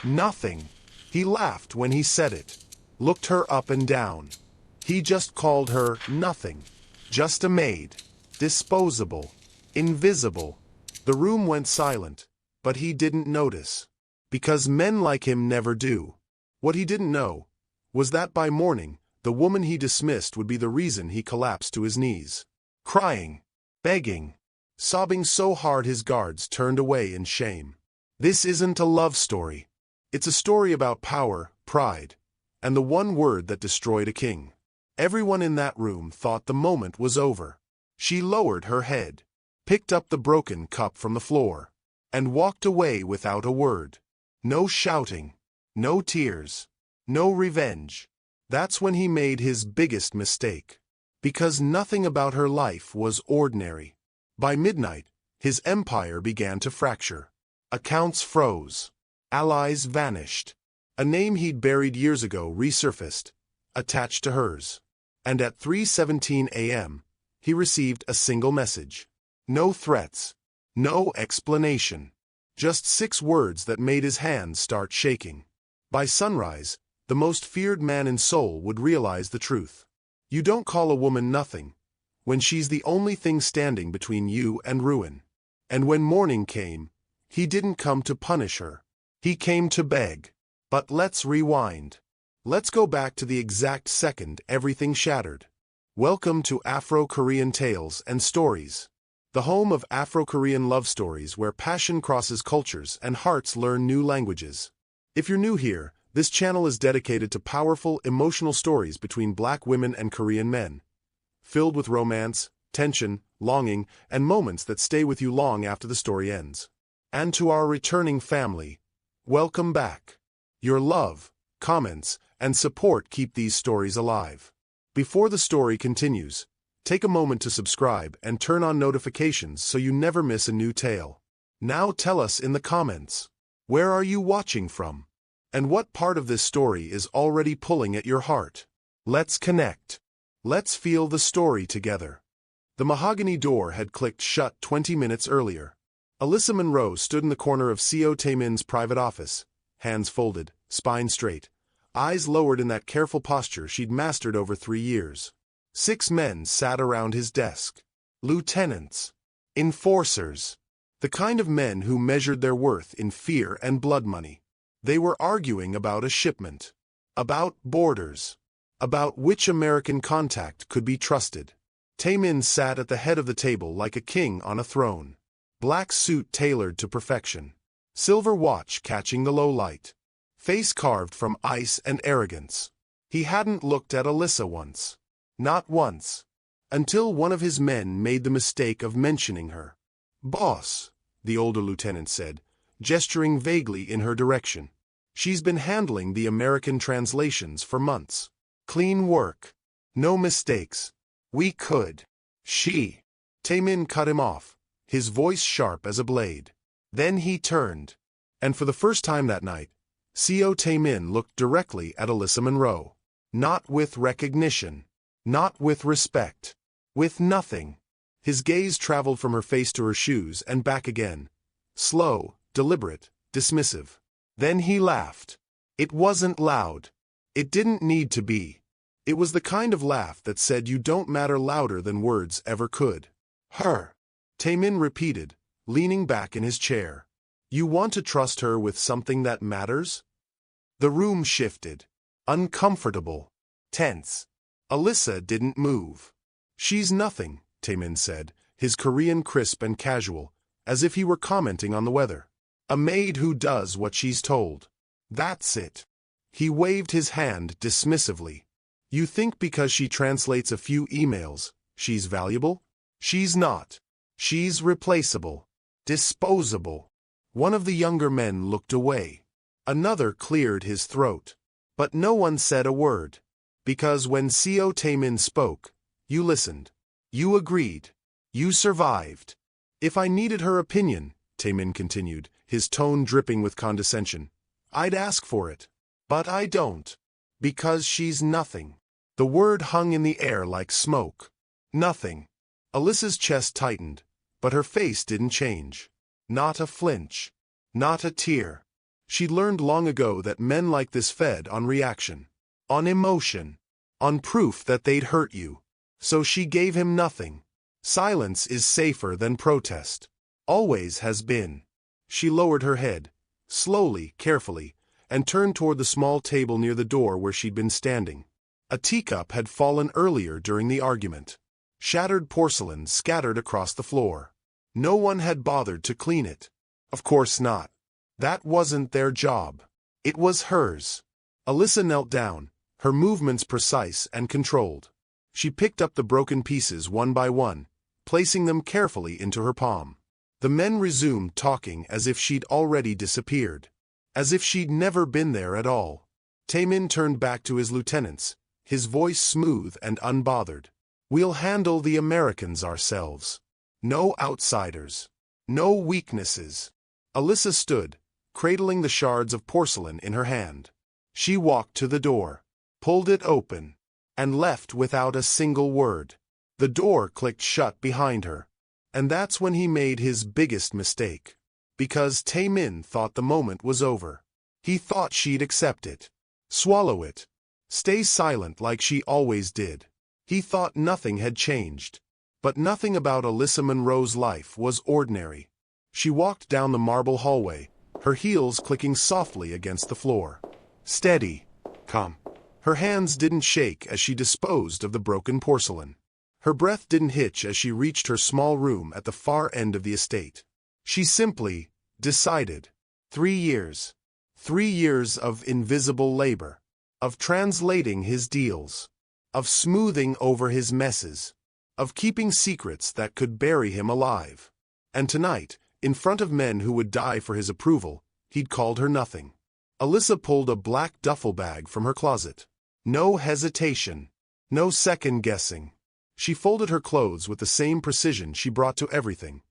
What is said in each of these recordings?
Nothing. He laughed when he said it. Looked her up and down. He just called her nothing. Just a maid. Disposable. Invisible. The room went silent, but he didn't notice. Because men like him never do. What he didn't know was that by morning, the woman he dismissed would be the reason he collapsed to his knees. Crying. Begging. Sobbing so hard his guards turned away in shame. This isn't a love story. It's a story about power, pride, and the one word that destroyed a king. Everyone in that room thought the moment was over. She lowered her head, picked up the broken cup from the floor, and walked away without a word. No shouting, no tears, no revenge. That's when he made his biggest mistake. Because nothing about her life was ordinary. By midnight, his empire began to fracture. Accounts froze. Allies vanished. A name he'd buried years ago resurfaced, attached to hers. And at 3:17 a.m., he received a single message. No threats. No explanation. Just 6 words that made his hands start shaking. By sunrise, the most feared man in Seoul would realize the truth. You don't call a woman nothing when she's the only thing standing between you and ruin. And when morning came, he didn't come to punish her. He came to beg. But let's rewind. Let's go back to the exact second everything shattered. Welcome to Afro Korean Tales and Stories, the home of Afro Korean love stories where passion crosses cultures and hearts learn new languages. If you're new here, this channel is dedicated to powerful, emotional stories between Black women and Korean men, filled with romance, tension, longing, and moments that stay with you long after the story ends. And to our returning family, welcome back. Your love, comments, and support keep these stories alive. Before the story continues, take a moment to subscribe and turn on notifications so you never miss a new tale. Now tell us in the comments, where are you watching from? And what part of this story is already pulling at your heart? Let's connect. Let's feel the story together. The mahogany door had clicked shut 20 minutes earlier. Alyssa Monroe stood in the corner of Co. Taemin's private office, hands folded, spine straight, eyes lowered in that careful posture she'd mastered over 3 years. 6 men sat around his desk. Lieutenants. Enforcers. The kind of men who measured their worth in fear and blood money. They were arguing about a shipment. About borders. About which American contact could be trusted. Taemin sat at the head of the table like a king on a throne. Black suit tailored to perfection. Silver watch catching the low light. Face carved from ice and arrogance. He hadn't looked at Alyssa once. Not once. Until one of his men made the mistake of mentioning her. "Boss," the older lieutenant said, gesturing vaguely in her direction. "She's been handling the American translations for months. Clean work. No mistakes. We could." "She." Taemin cut him off, his voice sharp as a blade. Then he turned. And for the first time that night, Co. Taemin looked directly at Alyssa Monroe. Not with recognition. Not with respect. With nothing. His gaze traveled from her face to her shoes and back again. Slow, deliberate, dismissive. Then he laughed. It wasn't loud. It didn't need to be. It was the kind of laugh that said you don't matter louder than words ever could. "Her," Taemin repeated, leaning back in his chair. "You want to trust her with something that matters?" The room shifted. Uncomfortable. Tense. Alyssa didn't move. "She's nothing," Taemin said, his Korean crisp and casual, as if he were commenting on the weather. "A maid who does what she's told. That's it." He waved his hand dismissively. "You think because she translates a few emails, she's valuable? She's not. She's replaceable. Disposable." One of the younger men looked away. Another cleared his throat. But no one said a word. Because when Co. Taemin spoke, you listened. You agreed. You survived. "If I needed her opinion," Taemin continued, his tone dripping with condescension, "I'd ask for it. But I don't. Because she's nothing." The word hung in the air like smoke. Nothing. Alyssa's chest tightened, but her face didn't change. Not a flinch. Not a tear. She'd learned long ago that men like this fed on reaction, on emotion, on proof that they'd hurt you. So she gave him nothing. Silence is safer than protest. Always has been. She lowered her head, slowly, carefully, and turned toward the small table near the door where she'd been standing. A teacup had fallen earlier during the argument. Shattered porcelain scattered across the floor. No one had bothered to clean it. Of course not. That wasn't their job. It was hers. Alyssa knelt down, her movements precise and controlled. She picked up the broken pieces one by one, placing them carefully into her palm. The men resumed talking as if she'd already disappeared. As if she'd never been there at all. Taemin turned back to his lieutenants, his voice smooth and unbothered. We'll handle the Americans ourselves. No outsiders. No weaknesses. Alyssa stood, cradling the shards of porcelain in her hand. She walked to the door, pulled it open, and left without a single word. The door clicked shut behind her. And that's when he made his biggest mistake. Because Taemin thought the moment was over. He thought she'd accept it. Swallow it. Stay silent like she always did. He thought nothing had changed. But nothing about Alyssa Monroe's life was ordinary. She walked down the marble hallway, her heels clicking softly against the floor. Steady. Calm. Her hands didn't shake as she disposed of the broken porcelain. Her breath didn't hitch as she reached her small room at the far end of the estate. She simply decided. 3 years. 3 years of invisible labor. Of translating his deals. Of smoothing over his messes. Of keeping secrets that could bury him alive. And tonight, in front of men who would die for his approval, he'd called her nothing. Alyssa pulled a black duffel bag from her closet. No hesitation. No second guessing. She folded her clothes with the same precision she brought to everything.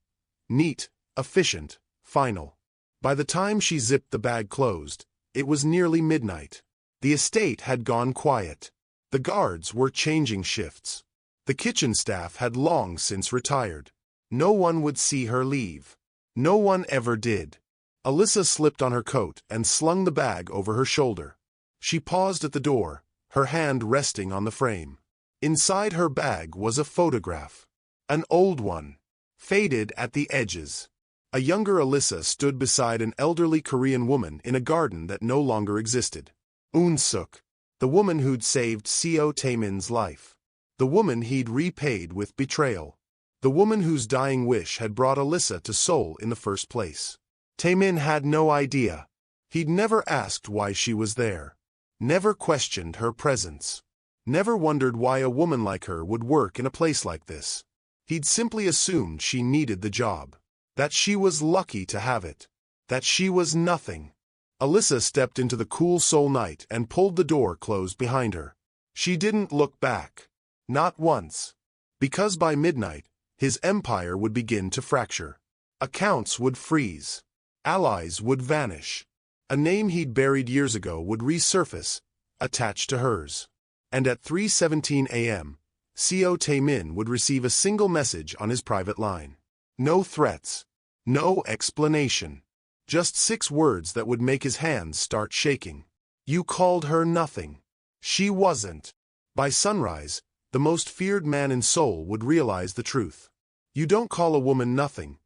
Neat, efficient, final. By the time she zipped the bag closed, it was nearly midnight. The estate had gone quiet. The guards were changing shifts. The kitchen staff had long since retired. No one would see her leave. No one ever did. Alyssa slipped on her coat and slung the bag over her shoulder. She paused at the door, her hand resting on the frame. Inside her bag was a photograph. An old one. Faded at the edges. A younger Alyssa stood beside an elderly Korean woman in a garden that no longer existed. Eun-suk. The woman who'd saved Seo Taemin's life. The woman he'd repaid with betrayal. The woman whose dying wish had brought Alyssa to Seoul in the first place. Taemin had no idea. He'd never asked why she was there. Never questioned her presence. Never wondered why a woman like her would work in a place like this. He'd simply assumed she needed the job. That she was lucky to have it. That she was nothing. Alyssa stepped into the cool Seoul night and pulled the door closed behind her. She didn't look back. Not once. Because by midnight, his empire would begin to fracture. Accounts would freeze. Allies would vanish. A name he'd buried years ago would resurface, attached to hers. And at 3:17 a.m., Seo Taemin would receive a single message on his private line. No threats. No explanation. Just 6 words that would make his hands start shaking. You called her nothing. She wasn't. By sunrise, the most feared man in Seoul would realize the truth. You don't call a woman nothing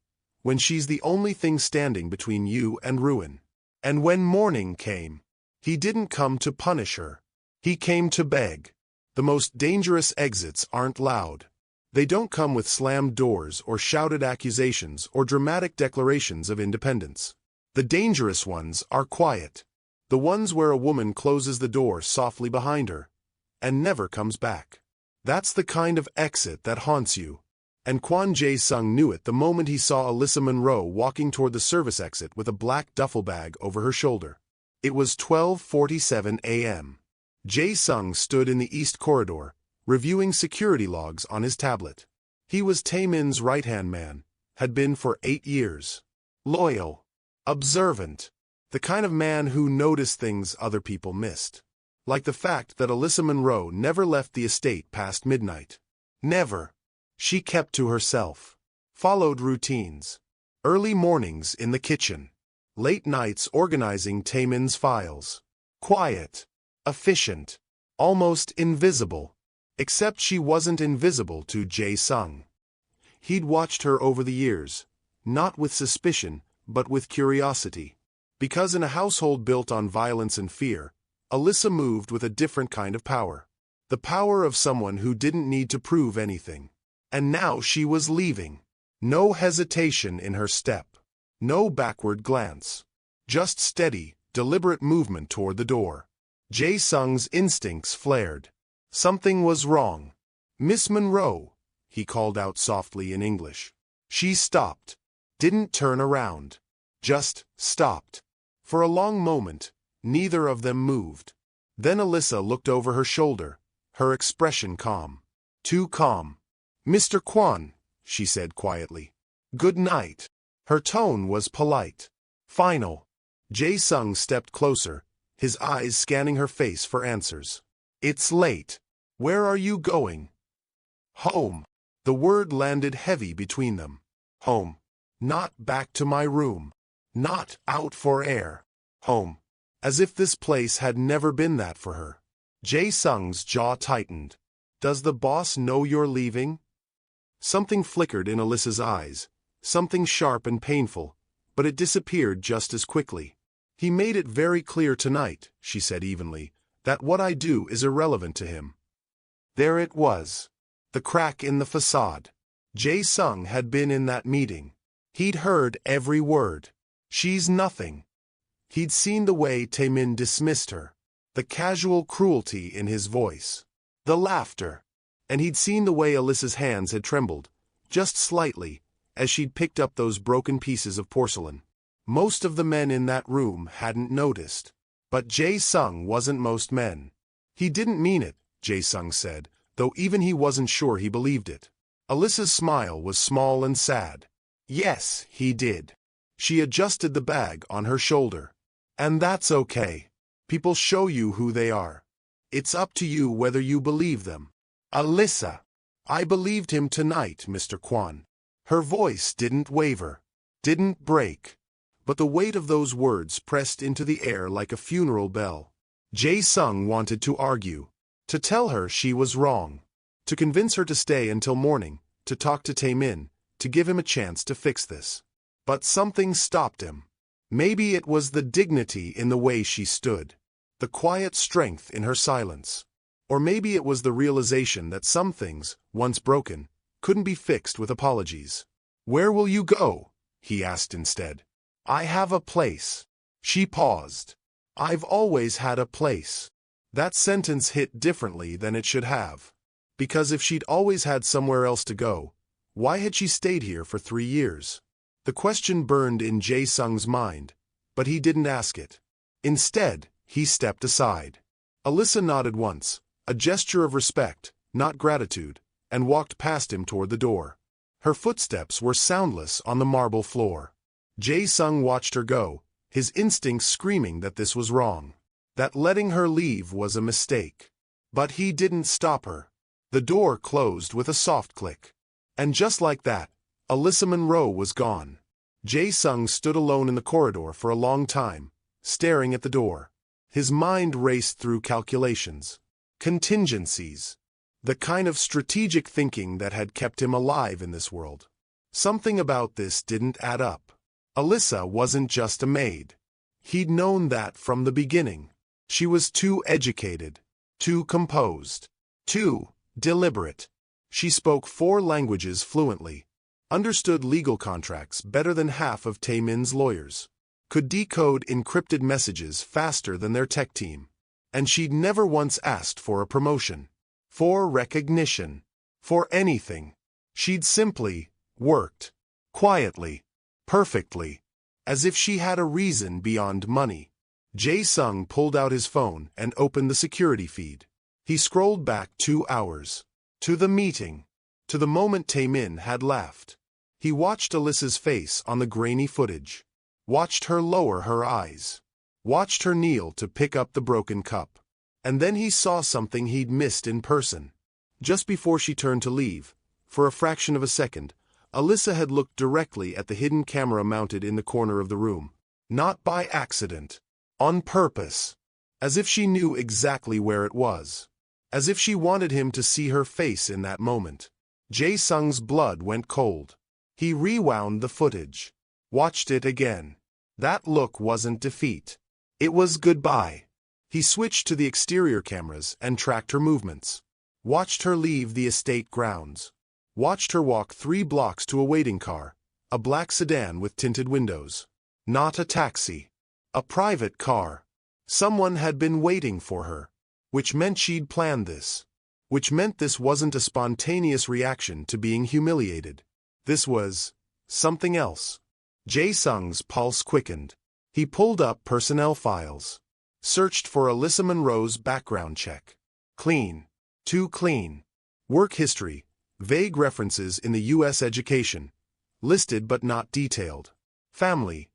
when she's the only thing standing between you and ruin. And when morning came, he didn't come to punish her. He came to beg. The most dangerous exits aren't loud. They don't come with slammed doors or shouted accusations or dramatic declarations of independence. The dangerous ones are quiet. The ones where a woman closes the door softly behind her and never comes back. That's the kind of exit that haunts you. And Kwon Jae-sung knew it the moment he saw Alyssa Monroe walking toward the service exit with a black duffel bag over her shoulder. It was 12:47 a.m. Jae-sung stood in the east corridor, reviewing security logs on his tablet. He was Taemin's right-hand man, had been for 8 years. Loyal. Observant. The kind of man who noticed things other people missed. Like the fact that Alyssa Monroe never left the estate past midnight. Never. She kept to herself. Followed routines. Early mornings in the kitchen. Late nights organizing Taemin's files. Quiet. Efficient. Almost invisible. Except she wasn't invisible to Jae-sung. He'd watched her over the years, not with suspicion, but with curiosity. Because in a household built on violence and fear, Alyssa moved with a different kind of power. The power of someone who didn't need to prove anything. And now she was leaving. No hesitation in her step. No backward glance. Just steady, deliberate movement toward the door. Jae-sung's instincts flared. Something was wrong. "Miss Monroe," he called out softly in English. She stopped. Didn't turn around. Just stopped. For a long moment, neither of them moved. Then Alyssa looked over her shoulder, her expression calm. Too calm. "Mr. Kwon," she said quietly. "Good night." Her tone was polite. Final. Jae-sung stepped closer, his eyes scanning her face for answers. "It's late. Where are you going?" "Home." The word landed heavy between them. Home. Not back to my room. Not out for air. Home. As if this place had never been that for her. Jae-sung's jaw tightened. "Does the boss know you're leaving?" Something flickered in Alyssa's eyes, something sharp and painful, but it disappeared just as quickly. "He made it very clear tonight," she said evenly, "that what I do is irrelevant to him." There it was. The crack in the facade. Jae-sung had been in that meeting. He'd heard every word. "She's nothing." He'd seen the way Taemin dismissed her, the casual cruelty in his voice, the laughter, and he'd seen the way Alyssa's hands had trembled, just slightly, as she'd picked up those broken pieces of porcelain. Most of the men in that room hadn't noticed. But Jae-sung wasn't most men. "He didn't mean it," Jae-sung said, though even he wasn't sure he believed it. Alyssa's smile was small and sad. "Yes, he did." She adjusted the bag on her shoulder. "And that's okay. People show you who they are. It's up to you whether you believe them." "Alyssa, I believed him tonight, Mr. Kwon." Her voice didn't waver, didn't break, but the weight of those words pressed into the air like a funeral bell. Jae-sung wanted to argue, to tell her she was wrong, to convince her to stay until morning, to talk to Taemin, to give him a chance to fix this. But something stopped him. Maybe it was the dignity in the way she stood, the quiet strength in her silence. Or maybe it was the realization that some things, once broken, couldn't be fixed with apologies. "Where will you go?" he asked instead. "I have a place." She paused. "I've always had a place." That sentence hit differently than it should have. Because if she'd always had somewhere else to go, why had she stayed here for 3 years? The question burned in Jae-sung's mind, but he didn't ask it. Instead, he stepped aside. Alyssa nodded once, a gesture of respect, not gratitude, and walked past him toward the door. Her footsteps were soundless on the marble floor. Jae-sung watched her go, his instincts screaming that this was wrong, that letting her leave was a mistake. But he didn't stop her. The door closed with a soft click. And just like that, Alyssa Monroe was gone. Jae-sung stood alone in the corridor for a long time, staring at the door. His mind raced through calculations, contingencies, the kind of strategic thinking that had kept him alive in this world. Something about this didn't add up. Alyssa wasn't just a maid. He'd known that from the beginning. She was too educated, too composed, too deliberate. She spoke 4 languages fluently, understood legal contracts better than half of Taemin's lawyers, could decode encrypted messages faster than their tech team, and she'd never once asked for a promotion, for recognition, for anything. She'd simply worked, quietly, perfectly, as if she had a reason beyond money. Jae-sung pulled out his phone and opened the security feed. He scrolled back 2 hours. To the meeting. To the moment Taemin had left. He watched Alyssa's face on the grainy footage. Watched her lower her eyes. Watched her kneel to pick up the broken cup. And then he saw something he'd missed in person. Just before she turned to leave, for a fraction of a second, Alyssa had looked directly at the hidden camera mounted in the corner of the room. Not by accident. On purpose. As if she knew exactly where it was. As if she wanted him to see her face in that moment. Jae-sung's blood went cold. He rewound the footage. Watched it again. That look wasn't defeat. It was goodbye. He switched to the exterior cameras and tracked her movements. Watched her leave the estate grounds. Watched her walk 3 blocks to a waiting car, a black sedan with tinted windows. Not a taxi. A private car. Someone had been waiting for her. Which meant she'd planned this. Which meant this wasn't a spontaneous reaction to being humiliated. This was something else. Jae-sung's pulse quickened. He pulled up personnel files. Searched for Alyssa Monroe's background check. Clean. Too clean. Work history. Vague references in the U.S. education. Listed but not detailed. Family.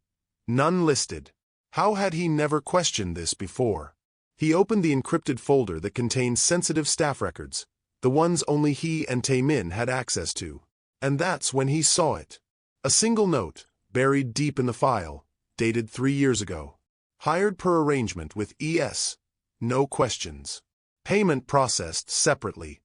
None listed. How had he never questioned this before? He opened the encrypted folder that contained sensitive staff records, the ones only he and Tae-min had access to. And that's when he saw it. A single note, buried deep in the file, dated 3 years ago. Hired per arrangement with ES. No questions. Payment processed separately.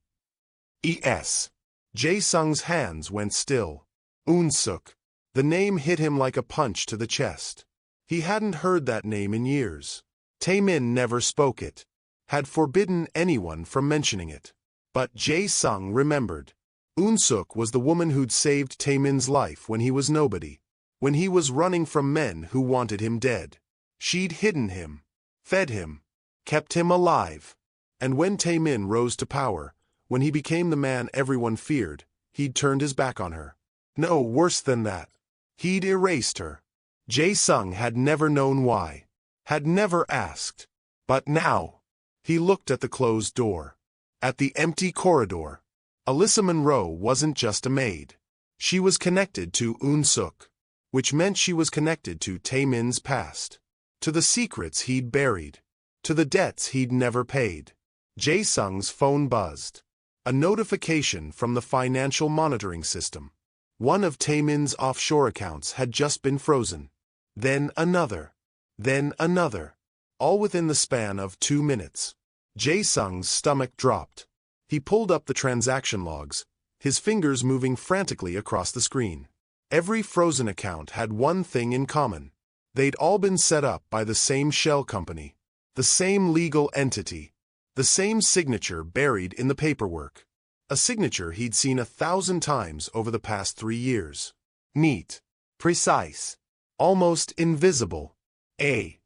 ES. Jae-sung's hands went still. Eun-suk. The name hit him like a punch to the chest. He hadn't heard that name in years. Tae-min never spoke it. Had forbidden anyone from mentioning it. But Jae-sung remembered. Eun-suk was the woman who'd saved Tae-min's life when he was nobody. When he was running from men who wanted him dead. She'd hidden him. Fed him. Kept him alive. And when Tae-min rose to power, when he became the man everyone feared, he'd turned his back on her. No, worse than that. He'd erased her. Jae-sung had never known why. Had never asked. But now. He looked at the closed door. At the empty corridor. Alyssa Monroe wasn't just a maid. She was connected to Eun-suk. Which meant she was connected to Tae-min's past. To the secrets he'd buried. To the debts he'd never paid. Jae-sung's phone buzzed. A notification from the financial monitoring system. One of Tae-min's offshore accounts had just been frozen. Then another. Then another. All within the span of 2 minutes. Jae-sung's stomach dropped. He pulled up the transaction logs, his fingers moving frantically across the screen. Every frozen account had one thing in common. They'd all been set up by the same shell company. The same legal entity. The same signature buried in the paperwork. A signature he'd seen 1,000 times over the past 3 years. Neat. Precise. Almost invisible. A.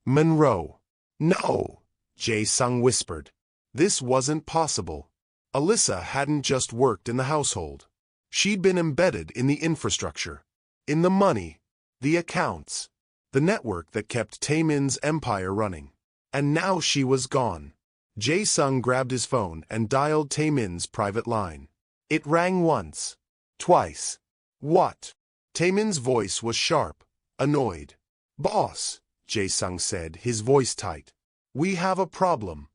Monroe. No, Jae-sung whispered. This wasn't possible. Alyssa hadn't just worked in the household. She'd been embedded in the infrastructure. In the money. The accounts. The network that kept Tae-min's empire running. And now she was gone. Jae-sung grabbed his phone and dialed Tae-min's private line. It rang once. Twice. What? Tae-min's voice was sharp, annoyed. Boss, Jae-sung said, his voice tight. We have a problem.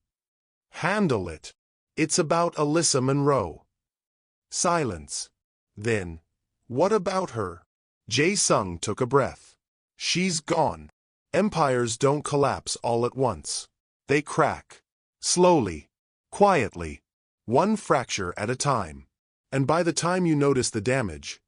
Handle it. It's about Alyssa Monroe. Silence. Then, what about her? Jae-sung took a breath. She's gone. Empires don't collapse all at once. They crack. Slowly. Quietly. One fracture at a time. And by the time you notice the damage,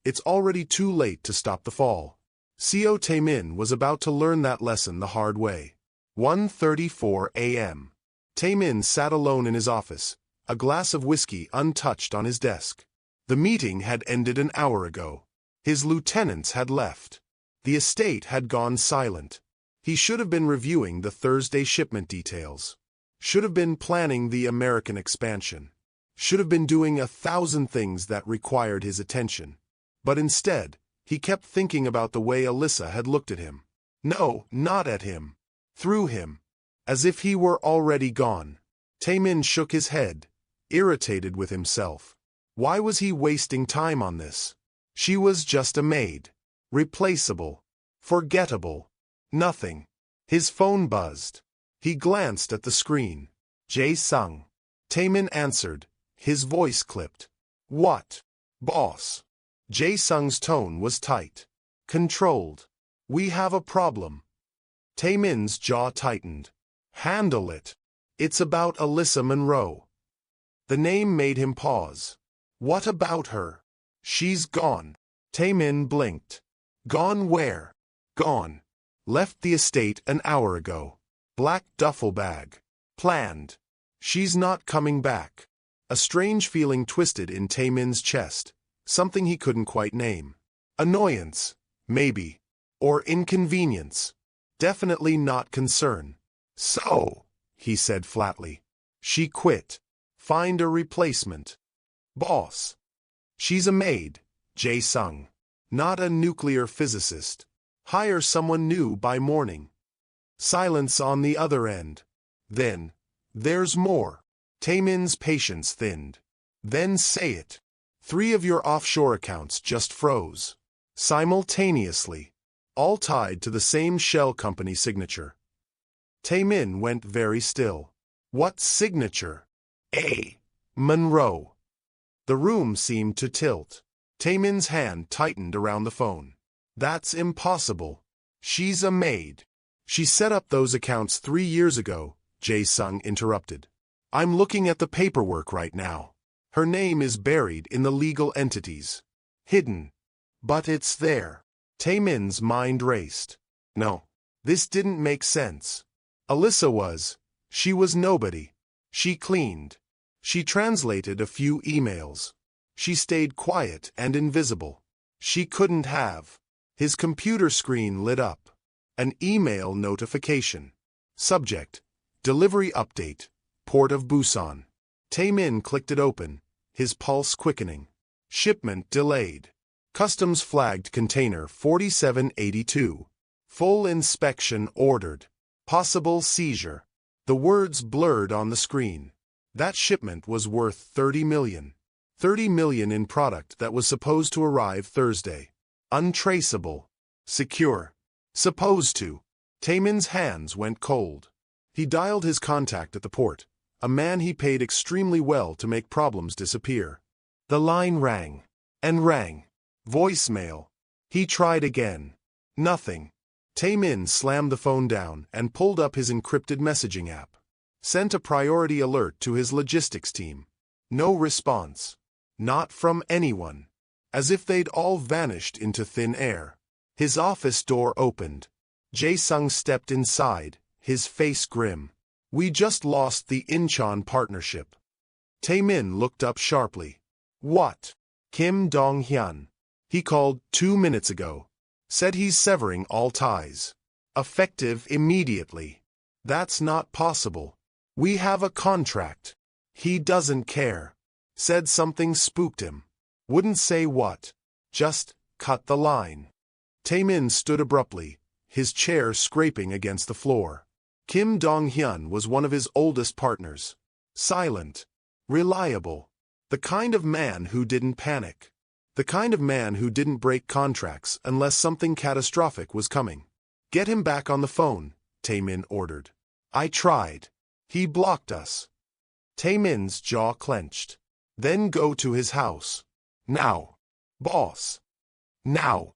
it's already too late to stop the fall. Co Tae-min was about to learn that lesson the hard way. 1:34 a.m. Tae-min sat alone in his office, a glass of whiskey untouched on his desk. The meeting had ended an hour ago. His lieutenants had left. The estate had gone silent. He should have been reviewing the Thursday shipment details. Should have been planning the American expansion. Should have been doing 1,000 things that required his attention. But instead, he kept thinking about the way Alyssa had looked at him. No, not at him. Through him. As if he were already gone. Tae-min shook his head, irritated with himself. Why was he wasting time on this? She was just a maid. Replaceable. Forgettable. Nothing. His phone buzzed. He glanced at the screen. Jae-sung. Tae-min answered, his voice clipped. What? Boss. Jae-sung's tone was tight. Controlled. We have a problem. Taemin's jaw tightened. Handle it. It's about Alyssa Monroe. The name made him pause. What about her? She's gone. Taemin blinked. Gone where? Gone. Left the estate an hour ago. Black duffel bag. Planned. She's not coming back. A strange feeling twisted in Taemin's chest, something he couldn't quite name. Annoyance, maybe. Or inconvenience. Definitely not concern. So, he said flatly. She quit. Find a replacement. Boss. She's a maid, Jae-sung. Not a nuclear physicist. Hire someone new by morning. Silence on the other end. Then, there's more. Taemin's patience thinned. Then say it. 3 of your offshore accounts just froze. Simultaneously. All tied to the same shell company signature. Taemin went very still. What signature? A. Monroe. The room seemed to tilt. Taemin's hand tightened around the phone. That's impossible. She's a maid. She set up those accounts 3 years ago, Jae-sung interrupted. I'm looking at the paperwork right now. Her name is buried in the legal entities. Hidden. But it's there. Taemin's mind raced. No. This didn't make sense. Alyssa was. She was nobody. She cleaned. She translated a few emails. She stayed quiet and invisible. She couldn't have. His computer screen lit up. An email notification. Subject: Delivery update. Port of Busan. Taemin clicked it open, his pulse quickening. Shipment delayed. Customs flagged container 4782. Full inspection ordered. Possible seizure. The words blurred on the screen. That shipment was worth 30 million. 30 million in product that was supposed to arrive Thursday. Untraceable. Secure. Supposed to. Taemin's hands went cold. He dialed his contact at the port, a man he paid extremely well to make problems disappear. The line rang. And rang. Voicemail. He tried again. Nothing. Taemin slammed the phone down and pulled up his encrypted messaging app. Sent a priority alert to his logistics team. No response. Not from anyone. As if they'd all vanished into thin air. His office door opened. Jae-sung stepped inside, his face grim. We just lost the Incheon partnership. Taemin looked up sharply. What? Kim Dong-hyun. He called 2 minutes ago. Said he's severing all ties. Effective immediately. That's not possible. We have a contract. He doesn't care. Said something spooked him. Wouldn't say what. Just cut the line. Taemin stood abruptly, his chair scraping against the floor. Kim Dong-hyun was one of his oldest partners. Silent. Reliable. The kind of man who didn't panic. The kind of man who didn't break contracts unless something catastrophic was coming. Get him back on the phone, Taemin ordered. I tried. He blocked us. Taemin's jaw clenched. Then go to his house. Now. Boss. Now.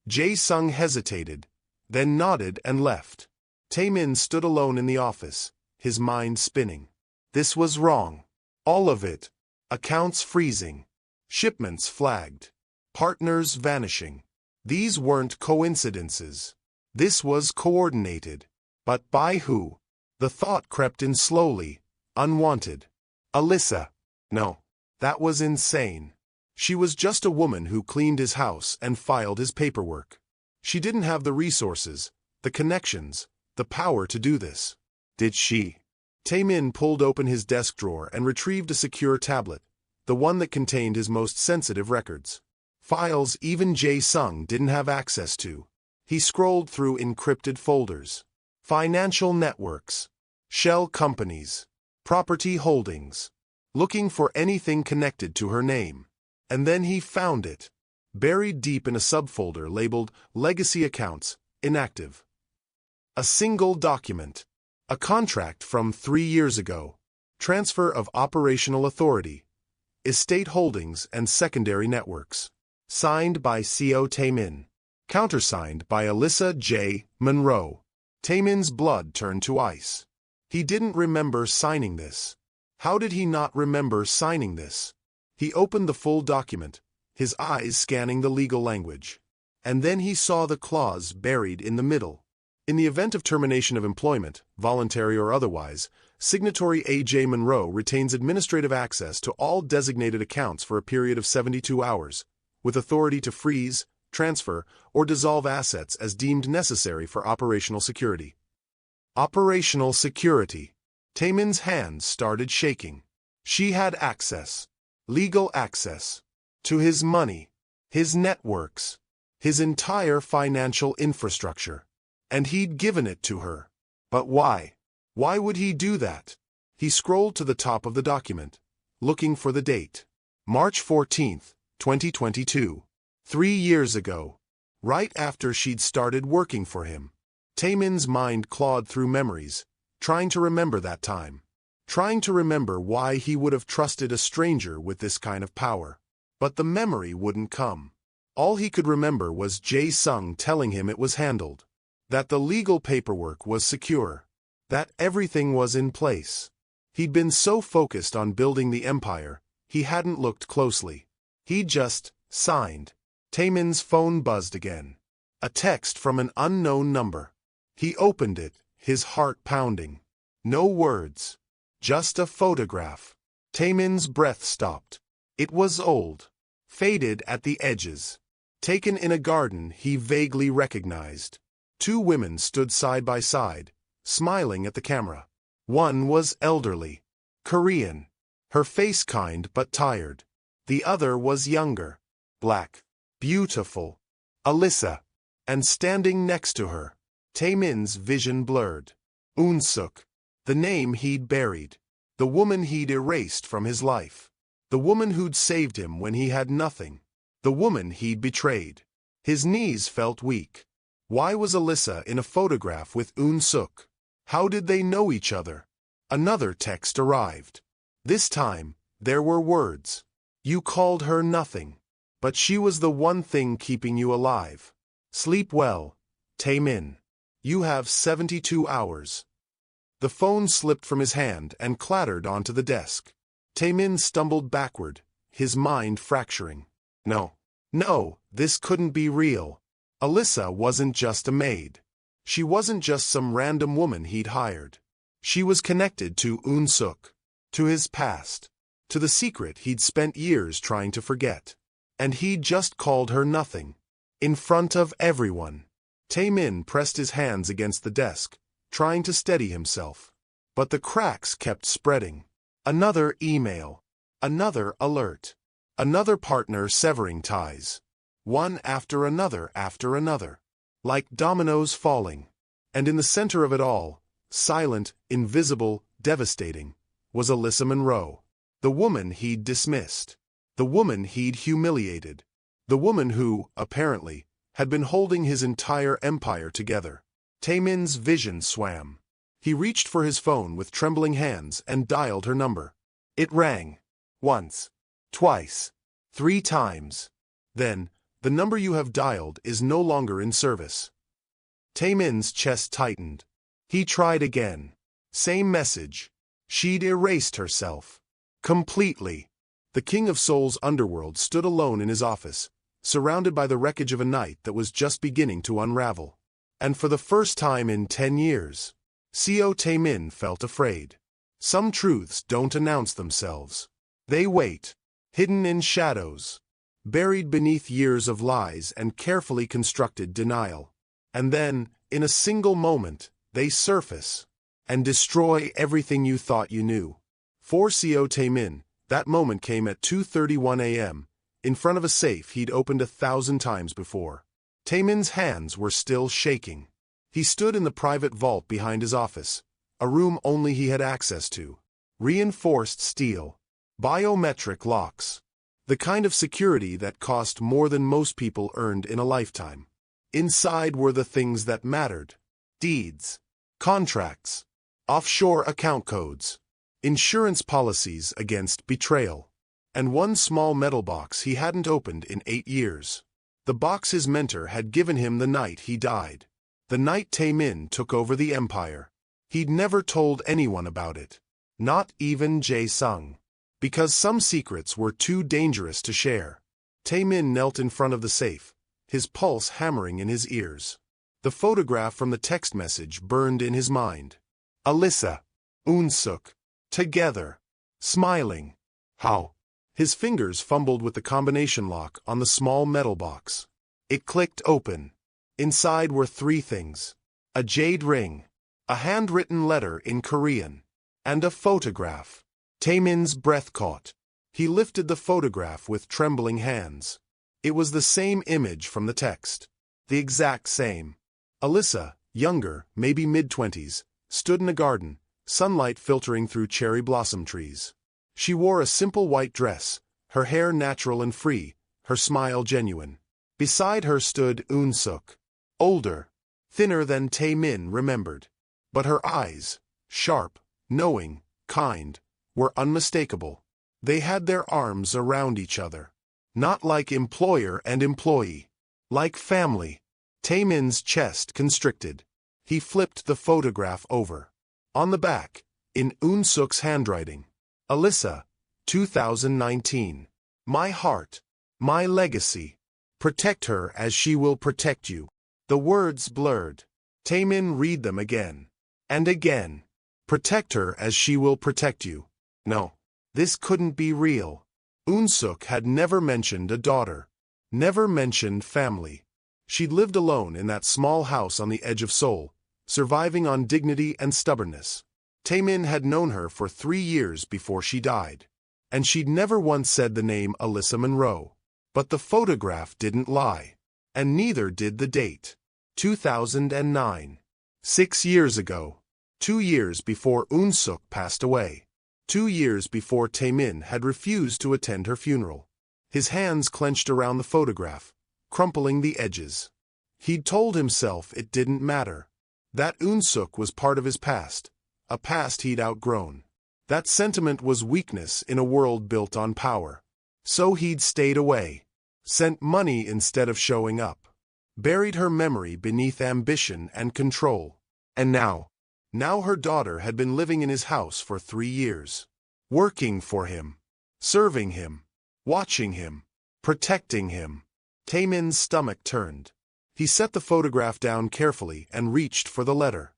Jae-sung hesitated, then nodded and left. Taemin stood alone in the office, his mind spinning. This was wrong. All of it. Accounts freezing. Shipments flagged. Partners vanishing. These weren't coincidences. This was coordinated. But by who? The thought crept in slowly, unwanted. Alyssa. No. That was insane. She was just a woman who cleaned his house and filed his paperwork. She didn't have the resources, the connections, the power to do this. Did she? Taemin pulled open his desk drawer and retrieved a secure tablet, the one that contained his most sensitive records. Files even Jae-sung didn't have access to. He scrolled through encrypted folders. Financial networks. Shell companies. Property holdings. Looking for anything connected to her name. And then he found it. Buried deep in a subfolder labeled Legacy Accounts, Inactive. A single document. A contract from 3 years ago. Transfer of operational authority. Estate holdings and secondary networks. Signed by CO Taemin. Countersigned by Alyssa J. Monroe. Taemin's blood turned to ice. He didn't remember signing this. How did he not remember signing this? He opened the full document, his eyes scanning the legal language. And then he saw the clause buried in the middle. In the event of termination of employment, voluntary or otherwise, signatory A.J. Monroe retains administrative access to all designated accounts for a period of 72 hours, with authority to freeze, transfer, or dissolve assets as deemed necessary for operational security. Operational security. Taemin's hands started shaking. She had access, legal access, to his money, his networks, his entire financial infrastructure. And he'd given it to her. But why? Why would he do that? He scrolled to the top of the document, looking for the date. March 14, 2022. 3 years ago. Right after she'd started working for him. Taemin's mind clawed through memories, trying to remember that time. Trying to remember why he would have trusted a stranger with this kind of power. But the memory wouldn't come. All he could remember was Jae-sung telling him it was handled. That the legal paperwork was secure. That everything was in place. He'd been so focused on building the empire, he hadn't looked closely. He just signed. Taemin's phone buzzed again. A text from an unknown number. He opened it, his heart pounding. No words. Just a photograph. Taemin's breath stopped. It was old. Faded at the edges. Taken in a garden he vaguely recognized. 2 women stood side by side, smiling at the camera. One was elderly, Korean, her face kind but tired. The other was younger, black, beautiful, Alyssa. And standing next to her, Taemin's vision blurred. Eun-suk, the name he'd buried, the woman he'd erased from his life, the woman who'd saved him when he had nothing, the woman he'd betrayed. His knees felt weak. Why was Alyssa in a photograph with Eun-suk? How did they know each other? Another text arrived. This time, there were words. You called her nothing. But she was the one thing keeping you alive. Sleep well, Taemin. You have 72 hours. The phone slipped from his hand and clattered onto the desk. Taemin stumbled backward, his mind fracturing. No, this couldn't be real. Alyssa wasn't just a maid. She wasn't just some random woman he'd hired. She was connected to Eun-suk, to his past, to the secret he'd spent years trying to forget. And he'd just called her nothing. In front of everyone. Taemin pressed his hands against the desk, trying to steady himself. But the cracks kept spreading. Another email. Another alert. Another partner severing ties. One after another, like dominoes falling. And in the center of it all, silent, invisible, devastating, was Alyssa Monroe, the woman he'd dismissed, the woman he'd humiliated, the woman who, apparently, had been holding his entire empire together. Taemin's vision swam. He reached for his phone with trembling hands and dialed her number. It rang. Once. Twice. 3 times. Then, the number you have dialed is no longer in service. Taemin's chest tightened. He tried again. Same message. She'd erased herself. Completely. The King of Seoul's underworld stood alone in his office, surrounded by the wreckage of a night that was just beginning to unravel. And for the first time in 10 years, Seo Taemin felt afraid. Some truths don't announce themselves. They wait, hidden in shadows, buried beneath years of lies and carefully constructed denial. And then, in a single moment, they surface and destroy everything you thought you knew. For Seo Taemin, that moment came at 2:31 a.m., in front of a safe he'd opened 1,000 times before. Taemin's hands were still shaking. He stood in the private vault behind his office, a room only he had access to. Reinforced steel. Biometric locks. The kind of security that cost more than most people earned in a lifetime. Inside were the things that mattered. Deeds. Contracts. Offshore account codes. Insurance policies against betrayal. And one small metal box he hadn't opened in 8 years. The box his mentor had given him the night he died. The night Taemin took over the empire. He'd never told anyone about it. Not even Jae-sung. Because some secrets were too dangerous to share. Taemin knelt in front of the safe, his pulse hammering in his ears. The photograph from the text message burned in his mind. Alyssa, Eun-suk, together, smiling. How? His fingers fumbled with the combination lock on the small metal box. It clicked open. Inside were three things: a jade ring, a handwritten letter in Korean, and a photograph. Taemin's breath caught. He lifted the photograph with trembling hands. It was the same image from the text. The exact same. Alyssa, younger, maybe mid-20s, stood in a garden, sunlight filtering through cherry blossom trees. She wore a simple white dress, her hair natural and free, her smile genuine. Beside her stood Eun-suk, older, thinner than Taemin remembered. But her eyes, sharp, knowing, kind, were unmistakable. They had their arms around each other. Not like employer and employee. Like family. Taemin's chest constricted. He flipped the photograph over. On the back, in Eun-suk's handwriting, Alyssa, 2019. My heart. My legacy. Protect her as she will protect you. The words blurred. Taemin read them again. And again. Protect her as she will protect you. No. This couldn't be real. Eun-suk had never mentioned a daughter. Never mentioned family. She'd lived alone in that small house on the edge of Seoul, surviving on dignity and stubbornness. Taemin had known her for 3 years before she died. And she'd never once said the name Alyssa Monroe. But the photograph didn't lie. And neither did the date. 2009. 6 years ago. 2 years before Eun-suk passed away. 2 years before Taemin had refused to attend her funeral. His hands clenched around the photograph, crumpling the edges. He'd told himself it didn't matter. That Eun-suk was part of his past, a past he'd outgrown. That sentiment was weakness in a world built on power. So he'd stayed away, sent money instead of showing up, buried her memory beneath ambition and control. And now her daughter had been living in his house for 3 years, working for him, serving him, watching him, protecting him. Taemin's stomach turned. He set the photograph down carefully and reached for the letter.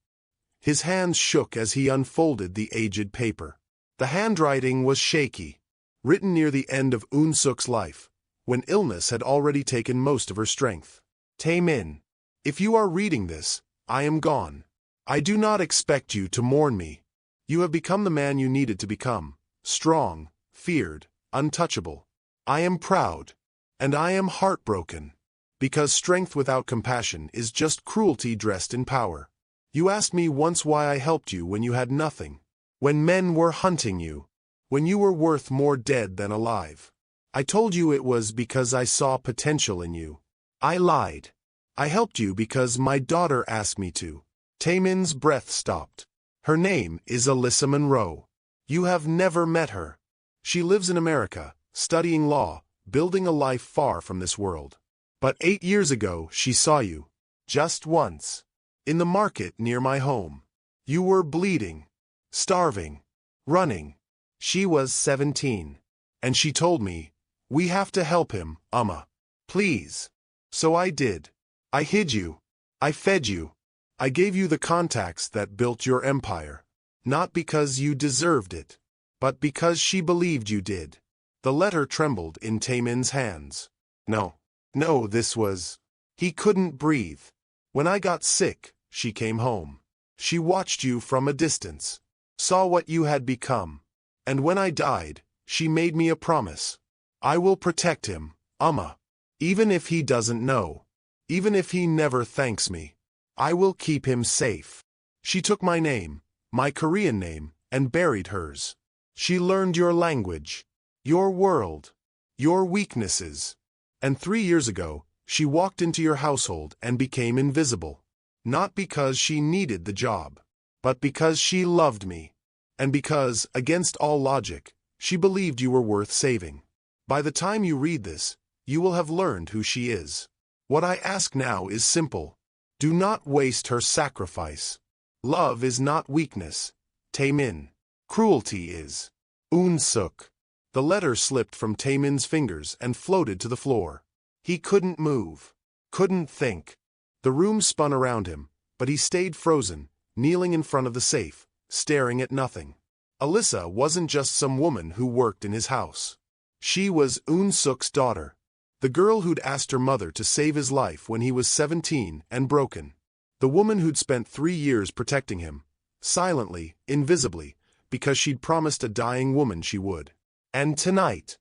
His hands shook as he unfolded the aged paper. The handwriting was shaky, written near the end of Eun-suk's life, when illness had already taken most of her strength. Taemin, if you are reading this, I am gone. I do not expect you to mourn me. You have become the man you needed to become, strong, feared, untouchable. I am proud, and I am heartbroken, because strength without compassion is just cruelty dressed in power. You asked me once why I helped you when you had nothing, when men were hunting you, when you were worth more dead than alive. I told you it was because I saw potential in you. I lied. I helped you because my daughter asked me to. Taemin's breath stopped. Her name is Alyssa Monroe. You have never met her. She lives in America, studying law, building a life far from this world. But 8 years ago she saw you. Just once. In the market near my home. You were bleeding. Starving. Running. She was 17. And she told me, we have to help him, please. So I did. I hid you. I fed you. I gave you the contacts that built your empire. Not because you deserved it, but because she believed you did. The letter trembled in Taemin's hands. No, this was... He couldn't breathe. When I got sick, she came home. She watched you from a distance, saw what you had become. And when I died, she made me a promise. I will protect him, even if he doesn't know, even if he never thanks me. I will keep him safe. She took my name, my Korean name, and buried hers. She learned your language, your world, your weaknesses. And 3 years ago, she walked into your household and became invisible. Not because she needed the job, but because she loved me. And because, against all logic, she believed you were worth saving. By the time you read this, you will have learned who she is. What I ask now is simple. Do not waste her sacrifice. Love is not weakness. Taemin. Cruelty is. Eun-suk. The letter slipped from Taemin's fingers and floated to the floor. He couldn't move. Couldn't think. The room spun around him, but he stayed frozen, kneeling in front of the safe, staring at nothing. Alyssa wasn't just some woman who worked in his house. She was Eun-suk's daughter. The girl who'd asked her mother to save his life when he was 17 and broken. The woman who'd spent 3 years protecting him, silently, invisibly, because she'd promised a dying woman she would. And tonight,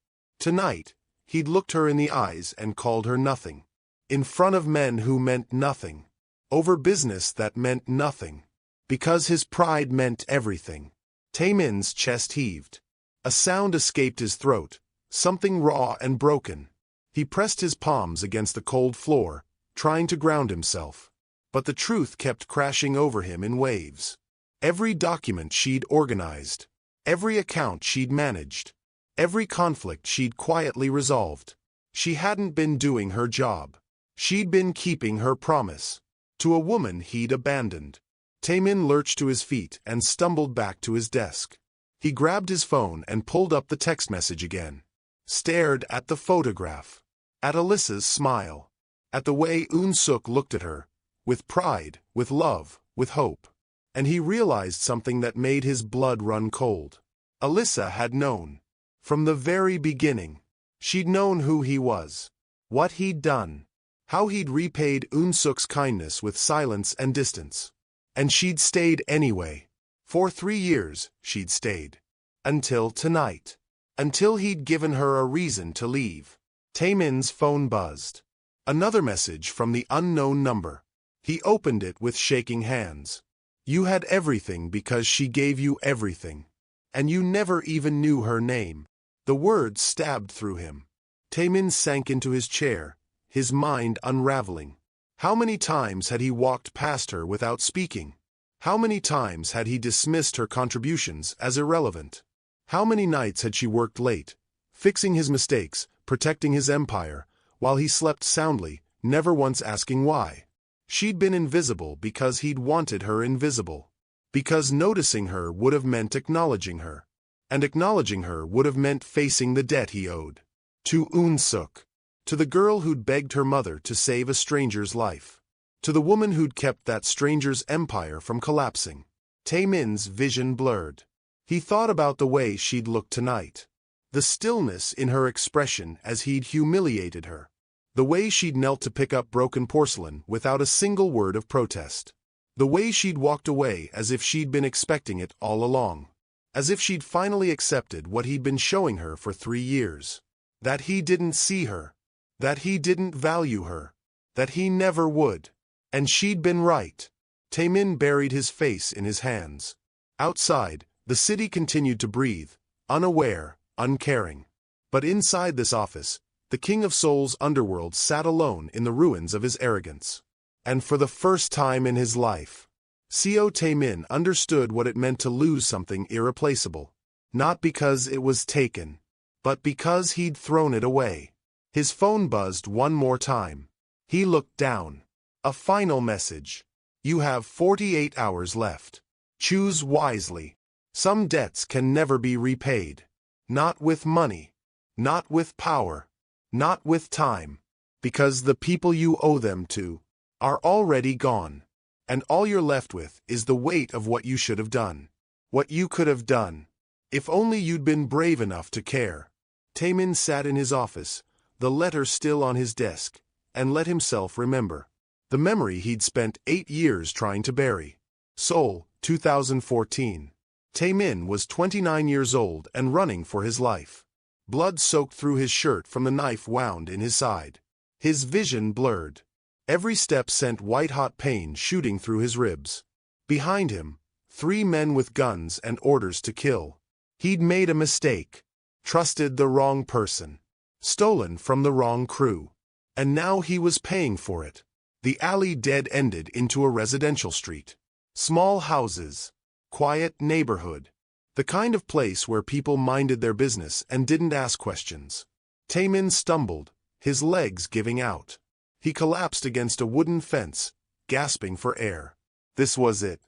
he'd looked her in the eyes and called her nothing. In front of men who meant nothing. Over business that meant nothing. Because his pride meant everything. Taemin's chest heaved. A sound escaped his throat, something raw and broken. He pressed his palms against the cold floor, trying to ground himself. But the truth kept crashing over him in waves. Every document she'd organized. Every account she'd managed. Every conflict she'd quietly resolved. She hadn't been doing her job. She'd been keeping her promise. To a woman he'd abandoned. Taemin lurched to his feet and stumbled back to his desk. He grabbed his phone and pulled up the text message again. Stared at the photograph. At Alyssa's smile. At the way Eun-suk looked at her. With pride, with love, with hope. And he realized something that made his blood run cold. Alyssa had known. From the very beginning. She'd known who he was. What he'd done. How he'd repaid Eun-suk's kindness with silence and distance. And she'd stayed anyway. For 3 years, she'd stayed. Until tonight. Until he'd given her a reason to leave. Taemin's phone buzzed. Another message from the unknown number. He opened it with shaking hands. You had everything because she gave you everything. And you never even knew her name. The words stabbed through him. Taemin sank into his chair, his mind unraveling. How many times had he walked past her without speaking? How many times had he dismissed her contributions as irrelevant? How many nights had she worked late, fixing his mistakes, protecting his empire, while he slept soundly, never once asking why? She'd been invisible because he'd wanted her invisible. Because noticing her would have meant acknowledging her. And acknowledging her would have meant facing the debt he owed. To Eun-suk. To the girl who'd begged her mother to save a stranger's life. To the woman who'd kept that stranger's empire from collapsing. Taemin's vision blurred. He thought about the way she'd looked tonight. The stillness in her expression as he'd humiliated her. The way she'd knelt to pick up broken porcelain without a single word of protest. The way she'd walked away as if she'd been expecting it all along. As if she'd finally accepted what he'd been showing her for 3 years. That he didn't see her. That he didn't value her. That he never would. And she'd been right. Taemin buried his face in his hands. Outside, the city continued to breathe, unaware, uncaring. But inside this office, the King of Seoul's underworld sat alone in the ruins of his arrogance. And for the first time in his life, Seo Taemin understood what it meant to lose something irreplaceable. Not because it was taken, but because he'd thrown it away. His phone buzzed one more time. He looked down. A final message. You have 48 hours left. Choose wisely. Some debts can never be repaid. Not with money. Not with power. Not with time. Because the people you owe them to are already gone. And all you're left with is the weight of what you should have done. What you could have done. If only you'd been brave enough to care. Taemin sat in his office, the letter still on his desk, and let himself remember. The memory he'd spent 8 years trying to bury. Seoul, 2014. Taemin was 29 years old and running for his life. Blood soaked through his shirt from the knife wound in his side. His vision blurred. Every step sent white-hot pain shooting through his ribs. Behind him, 3 men with guns and orders to kill. He'd made a mistake. Trusted the wrong person. Stolen from the wrong crew. And now he was paying for it. The alley dead-ended into a residential street. Small houses. Quiet neighborhood. The kind of place where people minded their business and didn't ask questions. Taemin stumbled, his legs giving out. He collapsed against a wooden fence, gasping for air. This was it.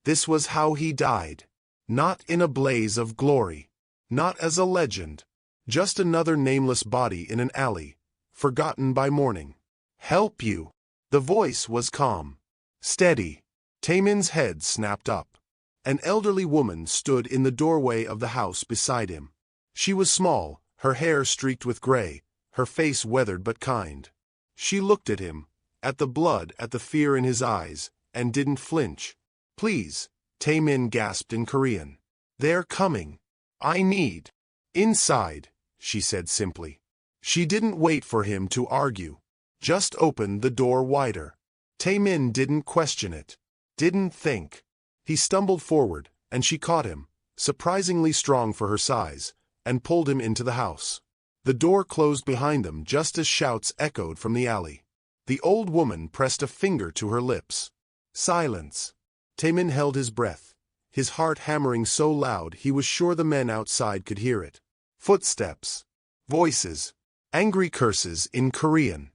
This was how he died. Not in a blaze of glory. Not as a legend. Just another nameless body in an alley, forgotten by morning. Help you. The voice was calm. Steady. Taemin's head snapped up. An elderly woman stood in the doorway of the house beside him. She was small, her hair streaked with gray, her face weathered but kind. She looked at him, at the blood, at the fear in his eyes, and didn't flinch. Please, Taemin gasped in Korean. They're coming. I need. Inside, she said simply. She didn't wait for him to argue. Just opened the door wider. Taemin didn't question it. Didn't think. He stumbled forward, and she caught him, surprisingly strong for her size, and pulled him into the house. The door closed behind them just as shouts echoed from the alley. The old woman pressed a finger to her lips. Silence. Taemin held his breath, his heart hammering so loud he was sure the men outside could hear it. Footsteps. Voices. Angry curses in Korean.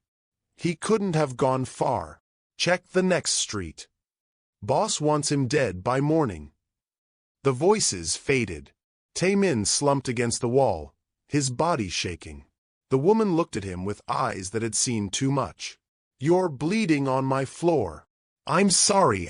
He couldn't have gone far. Check the next street. Boss wants him dead by morning. The voices faded. Taemin slumped against the wall, his body shaking. The woman looked at him with eyes that had seen too much. You're bleeding on my floor. I'm sorry,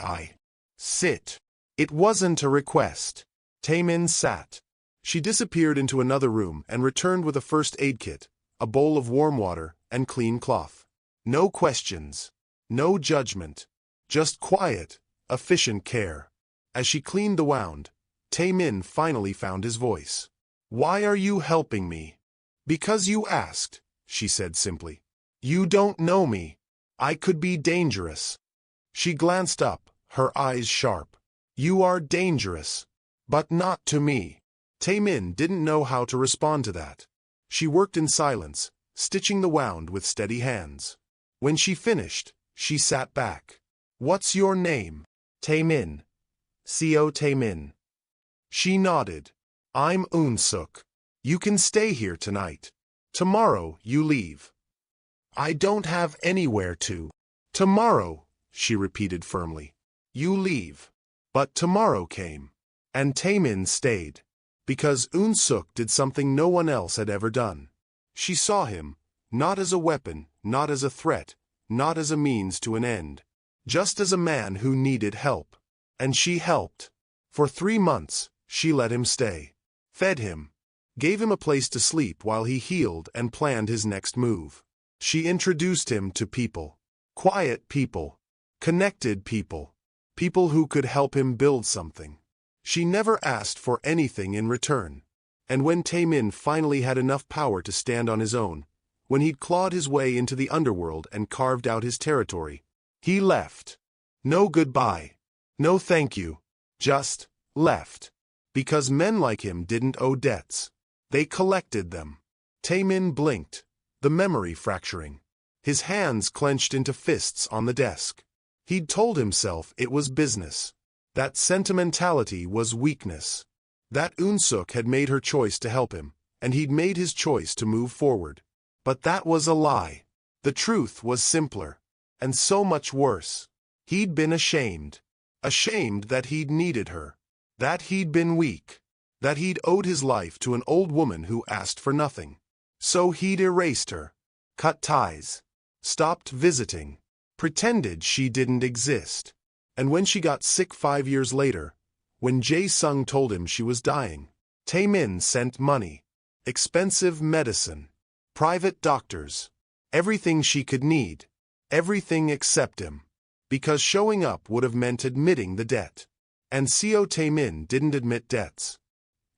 Sit. It wasn't a request. Taemin sat. She disappeared into another room and returned with a first aid kit, a bowl of warm water, and clean cloth. No questions. No judgment. Just quiet, efficient care. As she cleaned the wound, Taemin finally found his voice. Why are you helping me? Because you asked, she said simply. You don't know me. I could be dangerous. She glanced up, her eyes sharp. You are dangerous. But not to me. Taemin didn't know how to respond to that. She worked in silence, stitching the wound with steady hands. When she finished, she sat back. What's your name? Taemin. Co Taemin. She nodded. I'm Eun-suk. You can stay here tonight. Tomorrow you leave. I don't have anywhere to. Tomorrow, she repeated firmly. You leave. But tomorrow came. And Taemin stayed. Because Eun-suk did something no one else had ever done. She saw him, not as a weapon, not as a threat, not as a means to an end. Just as a man who needed help. And she helped. For 3 months, she let him stay. Fed him. Gave him a place to sleep while he healed and planned his next move. She introduced him to people. Quiet people. Connected people. People who could help him build something. She never asked for anything in return. And when Taemin finally had enough power to stand on his own, when he'd clawed his way into the underworld and carved out his territory, he left. No goodbye. No thank you. Just left. Because men like him didn't owe debts. They collected them. Taemin blinked, the memory fracturing. His hands clenched into fists on the desk. He'd told himself it was business. That sentimentality was weakness. That Eun-suk had made her choice to help him, and he'd made his choice to move forward. But that was a lie. The truth was simpler. And so much worse. He'd been ashamed. Ashamed that he'd needed her. That he'd been weak. That he'd owed his life to an old woman who asked for nothing. So he'd erased her. Cut ties. Stopped visiting. Pretended she didn't exist. And when she got sick 5 years later, when Jae-sung told him she was dying, Taemin sent money. Expensive medicine. Private doctors. Everything she could need. Everything except him. Because showing up would have meant admitting the debt. And Co Taemin didn't admit debts.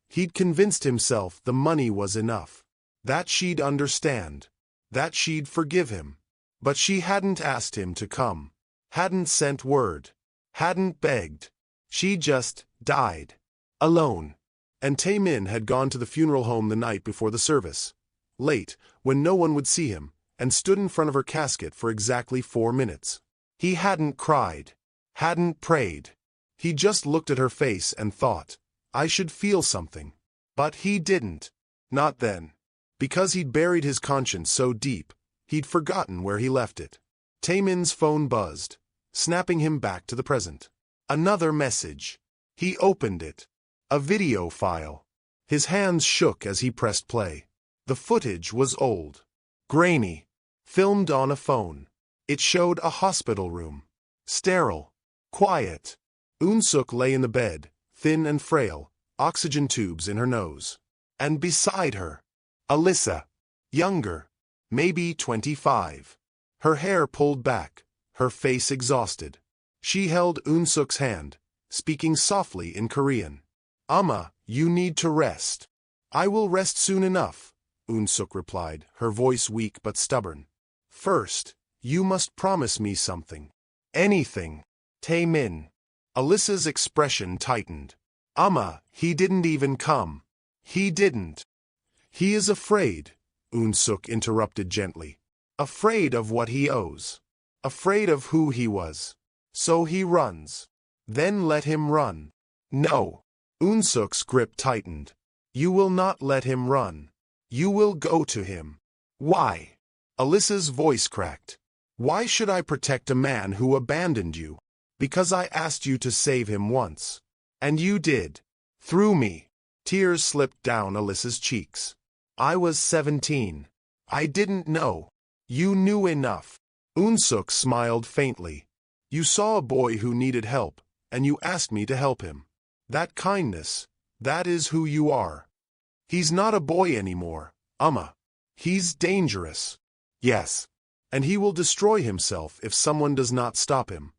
He'd convinced himself the money was enough. That she'd understand. That she'd forgive him. But she hadn't asked him to come. Hadn't sent word. Hadn't begged. She just died. Alone. And Taemin had gone to the funeral home the night before the service. Late, when no one would see him, and stood in front of her casket for exactly 4 minutes. He hadn't cried. Hadn't prayed. He just looked at her face and thought, I should feel something. But he didn't. Not then. Because he'd buried his conscience so deep, he'd forgotten where he left it. Taemin's phone buzzed, snapping him back to the present. Another message. He opened it. A video file. His hands shook as he pressed play. The footage was old, grainy, filmed on a phone. It showed a hospital room. Sterile. Quiet. Eun-suk lay in the bed, thin and frail, oxygen tubes in her nose. And beside her, Alyssa. Younger. Maybe 25. Her hair pulled back, her face exhausted. She held Eun-suk's hand, speaking softly in Korean. "Amma, you need to rest." "I will rest soon enough," Eun-suk replied, her voice weak but stubborn. "First, you must promise me something." "Anything." Taemin. Alyssa's expression tightened. "Amma, he didn't even come." "He didn't." "He is afraid," Eun-suk interrupted gently. "Afraid of what he owes. Afraid of who he was. So he runs." "Then let him run." "No." Eun-suk's grip tightened. "You will not let him run. You will go to him." "Why?" Alyssa's voice cracked. "Why should I protect a man who abandoned you? Because I asked you to save him once. And you did. Through me." Tears slipped down Alyssa's cheeks. "I was 17. I didn't know." "You knew enough." Eun-suk smiled faintly. "You saw a boy who needed help, and you asked me to help him. That kindness, that is who you are. He's not a boy anymore, Amma. He's dangerous." "Yes. And he will destroy himself if someone does not stop him."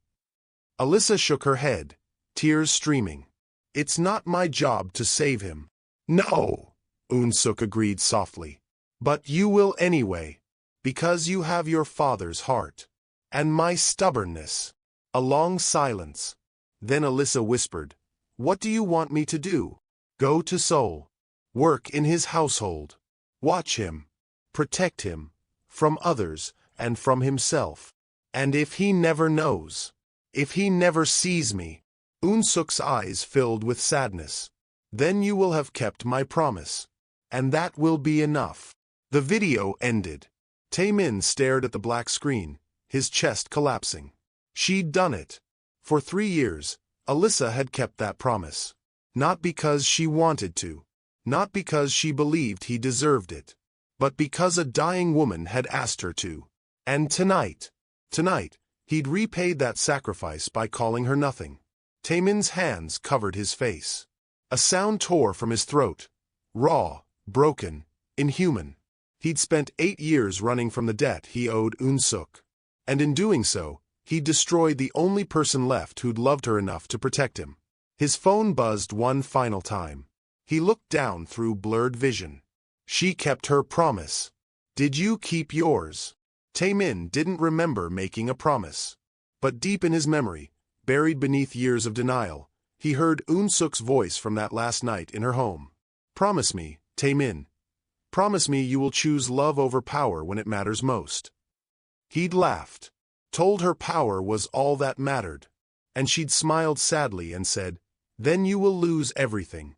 Alyssa shook her head, tears streaming. "It's not my job to save him." "No," Eun-suk agreed softly. "But you will anyway, because you have your father's heart. And my stubbornness." A long silence. Then Alyssa whispered, "What do you want me to do?" "Go to Seoul. Work in his household. Watch him. Protect him. From others, and from himself. And if he never knows, if he never sees me." Eun-suk's eyes filled with sadness. "Then you will have kept my promise. And that will be enough." The video ended. Taemin stared at the black screen, his chest collapsing. She'd done it. For 3 years, Alyssa had kept that promise. Not because she wanted to. Not because she believed he deserved it. But because a dying woman had asked her to. And tonight, he'd repaid that sacrifice by calling her nothing. Taemin's hands covered his face. A sound tore from his throat. Raw, broken, inhuman. He'd spent 8 years running from the debt he owed Eun-suk. And in doing so, he'd destroyed the only person left who'd loved her enough to protect him. His phone buzzed one final time. He looked down through blurred vision. She kept her promise. Did you keep yours? Taemin didn't remember making a promise. But deep in his memory, buried beneath years of denial, he heard Eun-suk's voice from that last night in her home. "Promise me, Taemin. Promise me you will choose love over power when it matters most." He'd laughed, told her power was all that mattered. And she'd smiled sadly and said, "Then you will lose everything."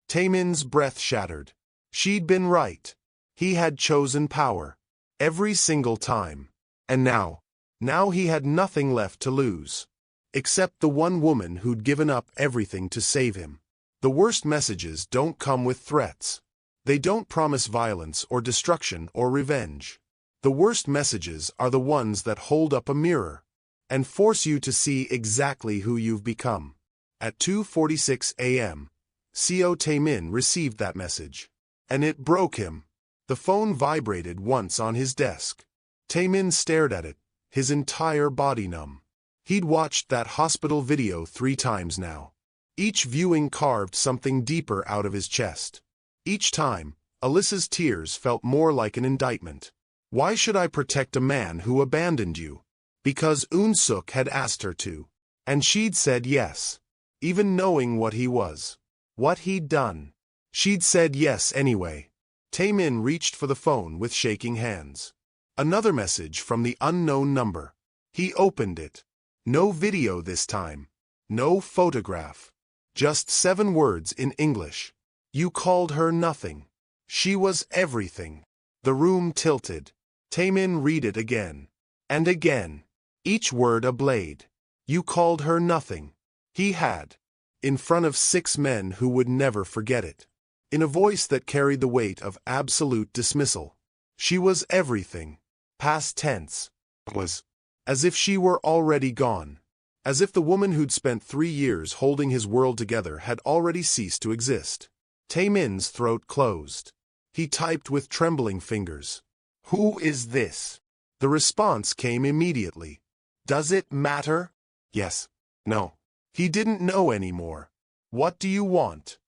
Taemin's breath shattered. She'd been right. He had chosen power. Every single time. And now he had nothing left to lose. Except the one woman who'd given up everything to save him. The worst messages don't come with threats. They don't promise violence or destruction or revenge. The worst messages are the ones that hold up a mirror and force you to see exactly who you've become. At 2:46 a.m., Co Taemin received that message. And it broke him. The phone vibrated once on his desk. Taemin stared at it, his entire body numb. He'd watched that hospital video 3 times now. Each viewing carved something deeper out of his chest. Each time, Alyssa's tears felt more like an indictment. Why should I protect a man who abandoned you? Because Eun-suk had asked her to. And she'd said yes. Even knowing what he was. What he'd done. She'd said yes anyway. Taemin reached for the phone with shaking hands. Another message from the unknown number. He opened it. No video this time. No photograph. Just 7 words in English. You called her nothing. She was everything. The room tilted. Taemin read it again. And again. Each word a blade. You called her nothing. He had. In front of 6 men who would never forget it. In a voice that carried the weight of absolute dismissal. She was everything. Past tense. Was. As if she were already gone. As if the woman who'd spent 3 years holding his world together had already ceased to exist. Taemin's throat closed. He typed with trembling fingers. Who is this? The response came immediately. Does it matter? Yes. No. He didn't know anymore. What do you want?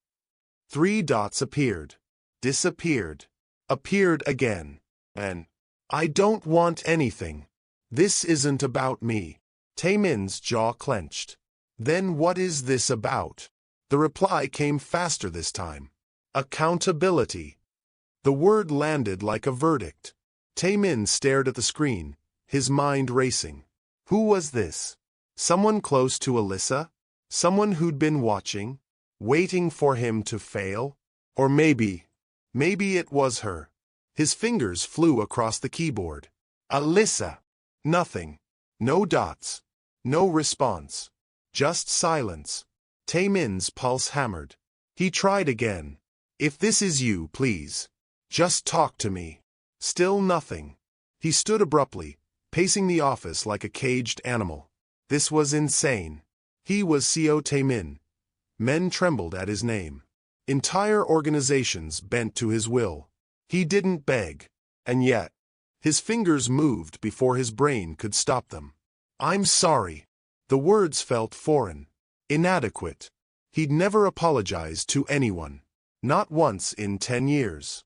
3 dots appeared. Disappeared. Appeared again. And I don't want anything. This isn't about me. Taemin's jaw clenched. Then what is this about? The reply came faster this time. Accountability. The word landed like a verdict. Taemin stared at the screen, his mind racing. Who was this? Someone close to Alyssa? Someone who'd been watching? Waiting for him to fail? Or maybe it was her. His fingers flew across the keyboard. Alyssa! Nothing. No dots. No response. Just silence. Taemin's pulse hammered. He tried again. If this is you, please. Just talk to me. Still nothing. He stood abruptly, pacing the office like a caged animal. This was insane. He was CO Taemin. Men trembled at his name. Entire organizations bent to his will. He didn't beg. And yet, his fingers moved before his brain could stop them. I'm sorry. The words felt foreign. Inadequate. He'd never apologized to anyone. Not once in 10 years.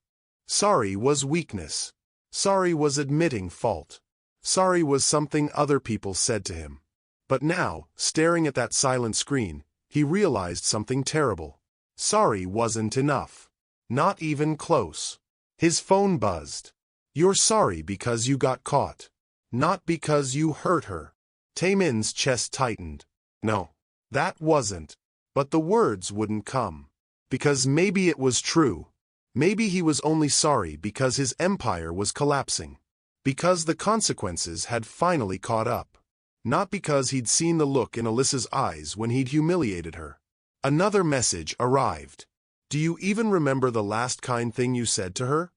Sorry was weakness. Sorry was admitting fault. Sorry was something other people said to him. But now, staring at that silent screen, he realized something terrible. Sorry wasn't enough. Not even close. His phone buzzed. You're sorry because you got caught. Not because you hurt her. Taemin's chest tightened. No. That wasn't. But the words wouldn't come. Because maybe it was true. Maybe he was only sorry because his empire was collapsing. Because the consequences had finally caught up. Not because he'd seen the look in Alyssa's eyes when he'd humiliated her. Another message arrived. Do you even remember the last kind thing you said to her?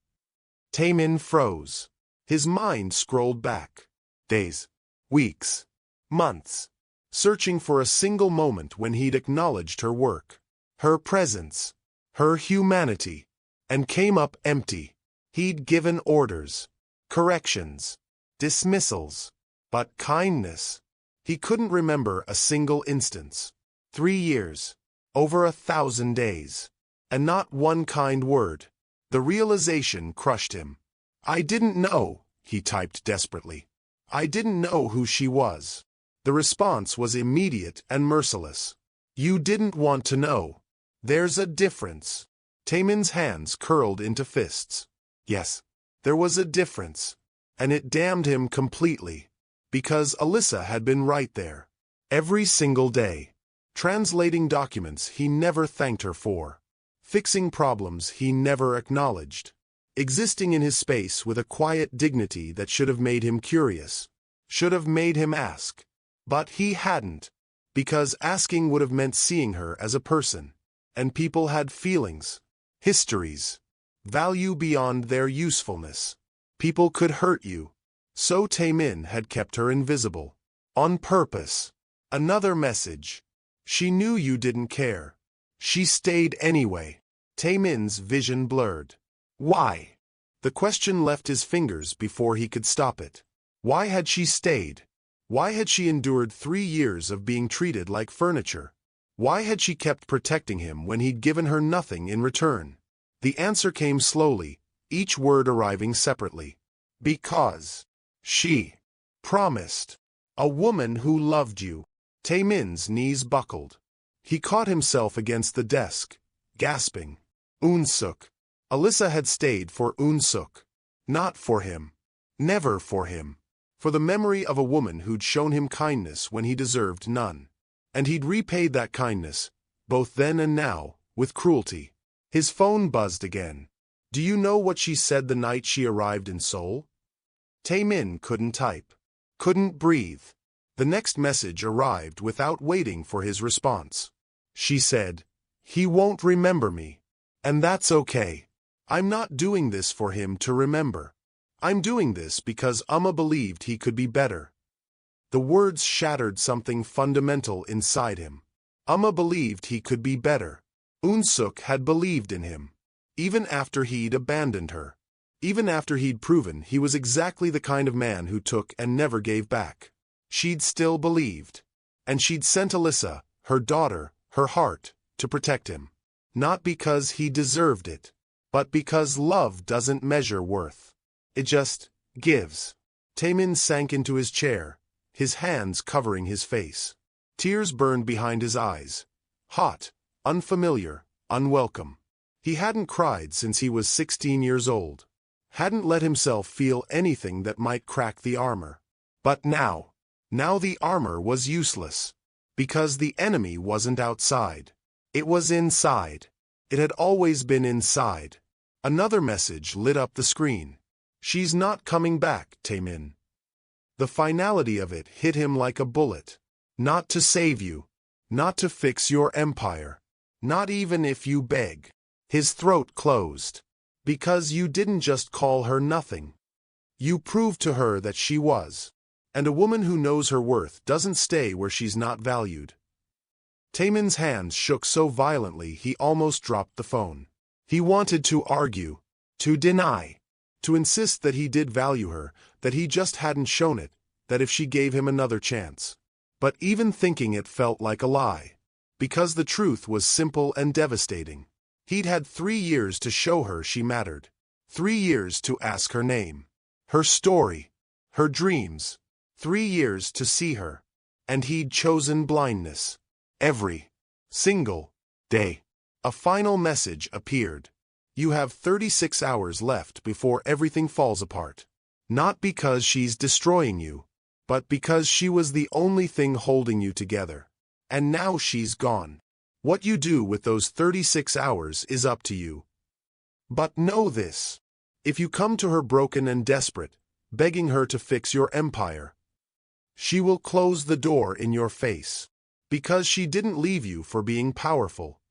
Taemin froze. His mind scrolled back. Days. Weeks. Months. Searching for a single moment when he'd acknowledged her work. Her presence. Her humanity. And came up empty. He'd given orders. Corrections. Dismissals. But kindness. He couldn't remember a single instance. 3 years. Over 1,000 days. And not one kind word. The realization crushed him. I didn't know, he typed desperately. I didn't know who she was. The response was immediate and merciless. You didn't want to know. There's a difference. Taemin's hands curled into fists. Yes, there was a difference. And it damned him completely. Because Alyssa had been right there. Every single day. Translating documents he never thanked her for. Fixing problems he never acknowledged. Existing in his space with a quiet dignity that should have made him curious. Should have made him ask. But he hadn't. Because asking would have meant seeing her as a person. And people had feelings. Histories. Value beyond their usefulness. People could hurt you. So Taemin had kept her invisible. On purpose. Another message. She knew you didn't care. She stayed anyway. Taemin's vision blurred. Why? The question left his fingers before he could stop it. Why had she stayed? Why had she endured 3 years of being treated like furniture? Why had she kept protecting him when he'd given her nothing in return? The answer came slowly, each word arriving separately. Because she promised. A woman who loved you. Taemin's knees buckled. He caught himself against the desk, gasping. Unsuk. Alyssa had stayed for Unsuk. Not for him. Never for him. For the memory of a woman who'd shown him kindness when he deserved none. And he'd repaid that kindness, both then and now, with cruelty. His phone buzzed again. Do you know what she said the night she arrived in Seoul? Taemin couldn't type. Couldn't breathe. The next message arrived without waiting for his response. She said, "He won't remember me. And that's okay. I'm not doing this for him to remember. I'm doing this because Amma believed he could be better." The words shattered something fundamental inside him. Amma believed he could be better. Unsuk had believed in him. Even after he'd abandoned her. Even after he'd proven he was exactly the kind of man who took and never gave back. She'd still believed. And she'd sent Alyssa, her daughter, her heart, to protect him. Not because he deserved it, but because love doesn't measure worth. It just gives. Taemin sank into his chair, his hands covering his face. Tears burned behind his eyes. Hot, unfamiliar, unwelcome. He hadn't cried since he was 16 years old. Hadn't let himself feel anything that might crack the armor. But now the armor was useless. Because the enemy wasn't outside. It was inside. It had always been inside. Another message lit up the screen. "She's not coming back, Taemin." The finality of it hit him like a bullet. Not to save you. Not to fix your empire. Not even if you beg. His throat closed. Because you didn't just call her nothing. You proved to her that she was. And a woman who knows her worth doesn't stay where she's not valued. Taemin's hands shook so violently he almost dropped the phone. He wanted to argue. To deny. To insist that he did value her, that he just hadn't shown it, that if she gave him another chance. But even thinking it felt like a lie. Because the truth was simple and devastating. He'd had 3 years to show her she mattered. 3 years to ask her name. Her story. Her dreams. 3 years to see her. And he'd chosen blindness. Every single day. A final message appeared. You have 36 hours left before everything falls apart. Not because she's destroying you, but because she was the only thing holding you together. And now she's gone. What you do with those 36 hours is up to you. But know this. If you come to her broken and desperate, begging her to fix your empire, she will close the door in your face. Because she didn't leave you for being powerful.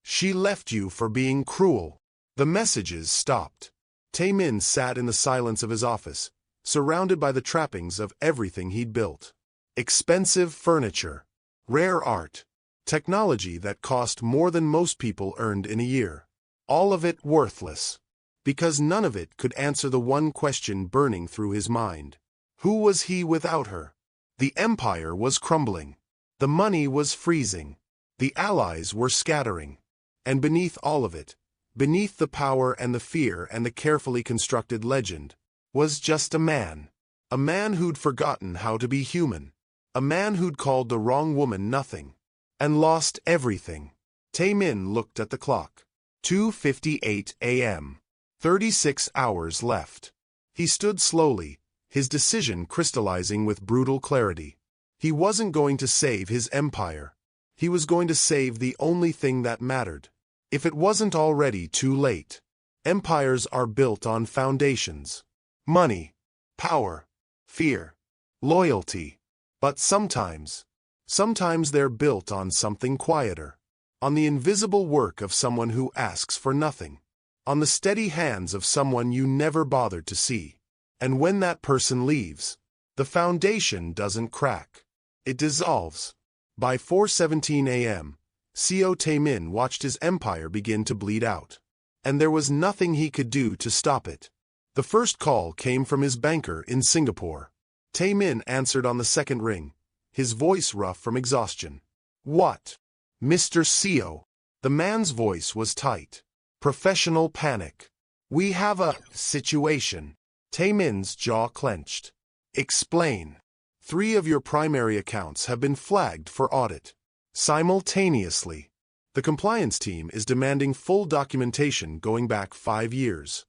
She left you for being cruel. The messages stopped. Taemin sat in the silence of his office, surrounded by the trappings of everything he'd built. Expensive furniture. Rare art. Technology that cost more than most people earned in a year. All of it worthless. Because none of it could answer the one question burning through his mind. Who was he without her? The empire was crumbling. The money was freezing. The allies were scattering. And beneath all of it, beneath the power and the fear and the carefully constructed legend, was just a man. A man who'd forgotten how to be human. A man who'd called the wrong woman nothing. And lost everything. Taemin looked at the clock. 2:58 a.m. 36 hours left. He stood slowly, his decision crystallizing with brutal clarity. He wasn't going to save his empire. He was going to save the only thing that mattered. If it wasn't already too late. Empires are built on foundations. Money, power, fear, loyalty. But sometimes they're built on something quieter. On the invisible work of someone who asks for nothing. On the steady hands of someone you never bothered to see. And when that person leaves, the foundation doesn't crack. It dissolves. By 4:17 a.m., Co Taemin watched his empire begin to bleed out. And there was nothing he could do to stop it. The first call came from his banker in Singapore. Taemin answered on the second ring, his voice rough from exhaustion. "What?" "Mr. Co." The man's voice was tight. Professional panic. "We have a situation." Taemin's jaw clenched. "Explain." 3 of your primary accounts have been flagged for audit. Simultaneously. The compliance team is demanding full documentation going back 5 years.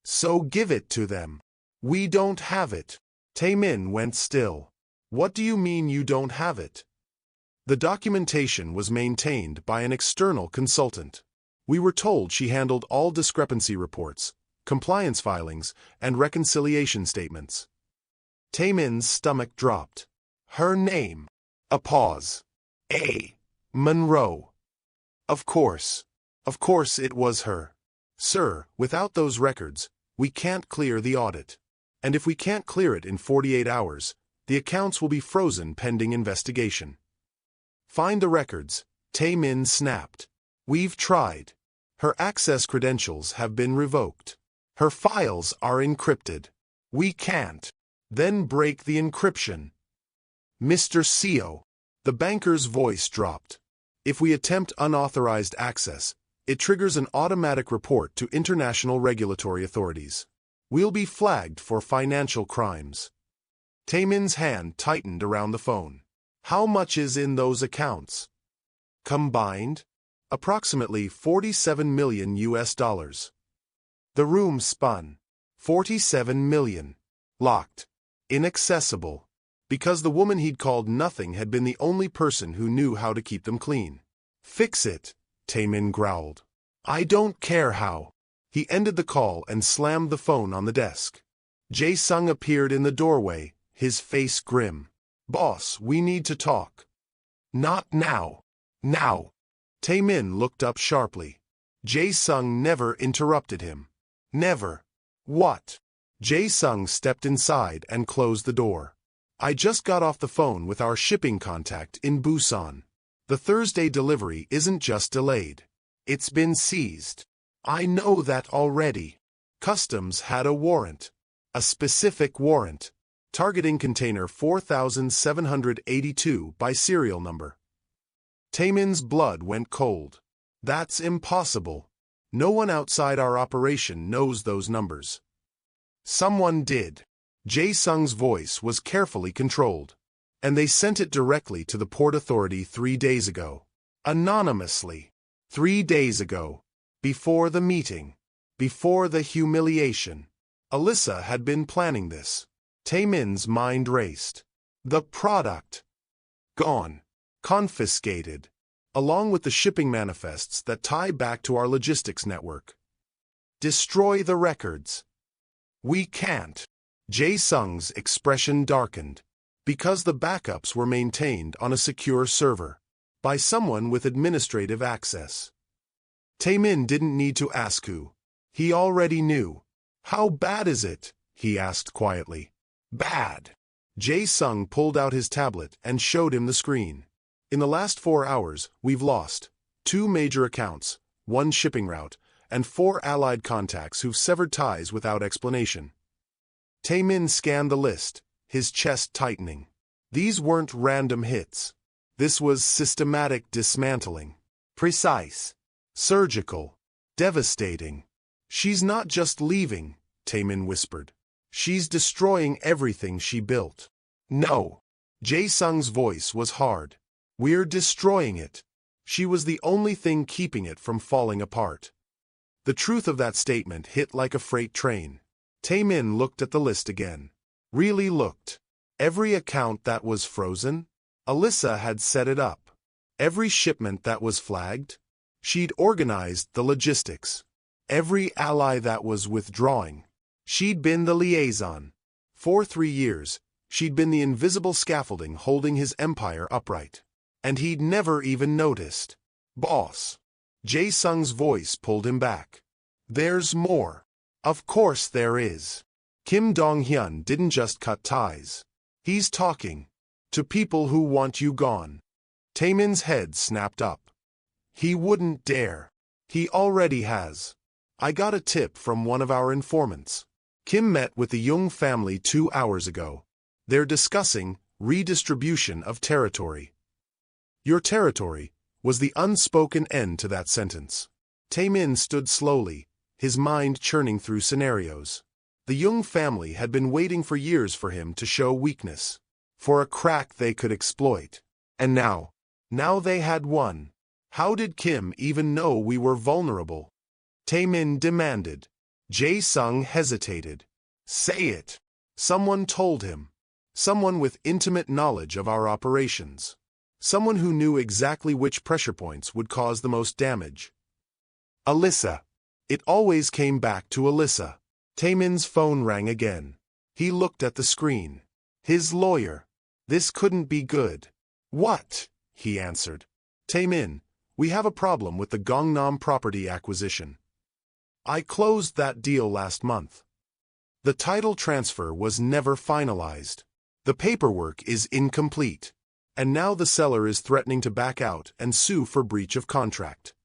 So give it to them. We don't have it. Taemin went still. What do you mean you don't have it? The documentation was maintained by an external consultant. We were told she handled all discrepancy reports, compliance filings, and reconciliation statements. Taemin's stomach dropped. Her name. A pause. A. Monroe. Of course. Of course it was her. Sir, without those records, we can't clear the audit. And if we can't clear it in 48 hours, the accounts will be frozen pending investigation. Find the records, Taemin snapped. We've tried. Her access credentials have been revoked. Her files are encrypted. We can't. Then break the encryption. Mr. Seo. The banker's voice dropped. If we attempt unauthorized access, it triggers an automatic report to international regulatory authorities. We'll be flagged for financial crimes. Taemin's hand tightened around the phone. How much is in those accounts? Combined? Approximately 47 million US dollars. The room spun. 47 million. Locked. Inaccessible. Because the woman he'd called nothing had been the only person who knew how to keep them clean. Fix it, Taemin growled. I don't care how. He ended the call and slammed the phone on the desk. Jae-sung appeared in the doorway, his face grim. Boss, we need to talk. Not now. Now. Taemin looked up sharply. Jae-sung never interrupted him. Never. What? Jae-sung stepped inside and closed the door. I just got off the phone with our shipping contact in Busan. The Thursday delivery isn't just delayed. It's been seized. I know that already. Customs had a warrant. A specific warrant. Targeting container 4782 by serial number. Taemin's blood went cold. That's impossible. No one outside our operation knows those numbers. Someone did. Jae-sung's voice was carefully controlled. And they sent it directly to the Port Authority 3 days ago. Anonymously. 3 days ago. Before the meeting. Before the humiliation. Alyssa had been planning this. Taemin's mind raced. The product. Gone. Confiscated. Along with the shipping manifests that tie back to our logistics network. Destroy the records. We can't. Jae-sung's expression darkened. Because the backups were maintained on a secure server. By someone with administrative access. Taemin didn't need to ask who. He already knew. How bad is it? He asked quietly. Bad. Jae-sung pulled out his tablet and showed him the screen. In the last 4 hours, we've lost 2 major accounts, 1 shipping route, and 4 allied contacts who've severed ties without explanation. Taemin scanned the list, his chest tightening. These weren't random hits. This was systematic dismantling. Precise. Surgical. Devastating. She's not just leaving, Taemin whispered. She's destroying everything she built. No. Jae-sung's voice was hard. We're destroying it. She was the only thing keeping it from falling apart. The truth of that statement hit like a freight train. Taemin looked at the list again. Really looked. Every account that was frozen? Alyssa had set it up. Every shipment that was flagged? She'd organized the logistics. Every ally that was withdrawing. She'd been the liaison. For 3 years, she'd been the invisible scaffolding holding his empire upright. And he'd never even noticed. Boss. Jae-sung's voice pulled him back. There's more. Of course there is. Kim Dong-hyun didn't just cut ties. He's talking. To people who want you gone. Taemin's head snapped up. He wouldn't dare. He already has. I got a tip from one of our informants. Kim met with the Jung family 2 hours ago. They're discussing redistribution of territory. Your territory was the unspoken end to that sentence. Taemin stood slowly, his mind churning through scenarios. The Jung family had been waiting for years for him to show weakness. For a crack they could exploit. And now they had won. How did Kim even know we were vulnerable? Taemin demanded. Jae-sung hesitated. Say it. Someone told him. Someone with intimate knowledge of our operations. Someone who knew exactly which pressure points would cause the most damage. Alyssa. It always came back to Alyssa. Taemin's phone rang again. He looked at the screen. His lawyer. This couldn't be good. What? He answered. Taemin, we have a problem with the Gangnam property acquisition. I closed that deal last month. The title transfer was never finalized. The paperwork is incomplete. And now the seller is threatening to back out and sue for breach of contract.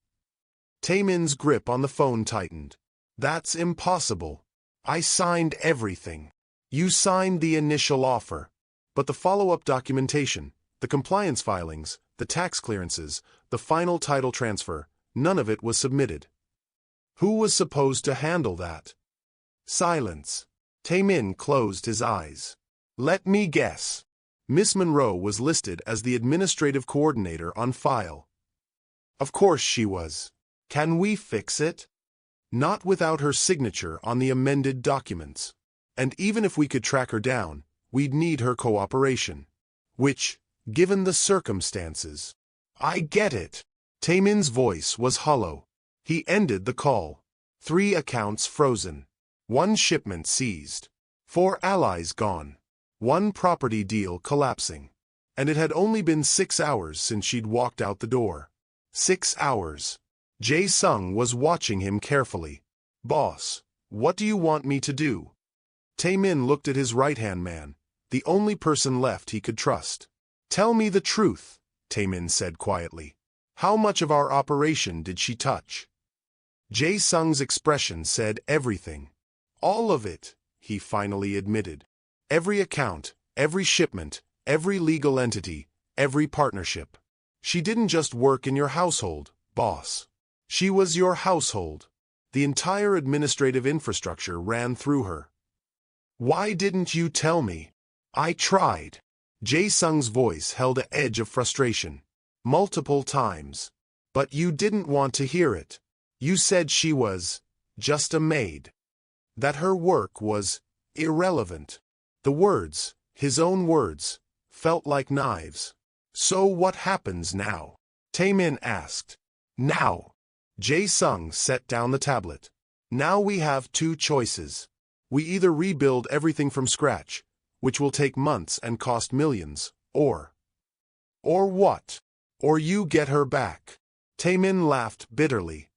Taemin's grip on the phone tightened. That's impossible. I signed everything. You signed the initial offer. But the follow-up documentation, the compliance filings, the tax clearances, the final title transfer, none of it was submitted. Who was supposed to handle that? Silence. Taemin closed his eyes. Let me guess. Miss Monroe was listed as the administrative coordinator on file. Of course she was. Can we fix it? Not without her signature on the amended documents. And even if we could track her down, we'd need her cooperation. Which, given the circumstances... I get it. Taemin's voice was hollow. He ended the call. 3 accounts frozen. 1 shipment seized. 4 allies gone. 1 property deal collapsing. And it had only been 6 hours since she'd walked out the door. 6 hours. Jae-sung was watching him carefully. Boss, what do you want me to do? Taemin looked at his right-hand man, the only person left he could trust. Tell me the truth, Taemin said quietly. How much of our operation did she touch? Jae-sung's expression said everything. All of it, he finally admitted. Every account, every shipment, every legal entity, every partnership. She didn't just work in your household, boss. She was your household. The entire administrative infrastructure ran through her. Why didn't you tell me? I tried. Jae-sung's voice held an edge of frustration. Multiple times. But you didn't want to hear it. You said she was just a maid. That her work was irrelevant. The words, his own words, felt like knives. So what happens now? Taemin asked. Now. Jae-sung set down the tablet. Now we have 2 choices. We either rebuild everything from scratch, which will take months and cost millions, or what? Or you get her back. Taemin laughed bitterly.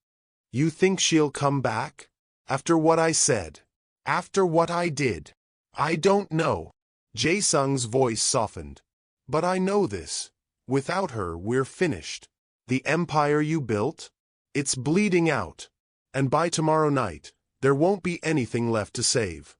You think she'll come back? After what I said? After what I did? I don't know. Jae-sung's voice softened. But I know this. Without her, we're finished. The empire you built? It's bleeding out. And by tomorrow night, there won't be anything left to save.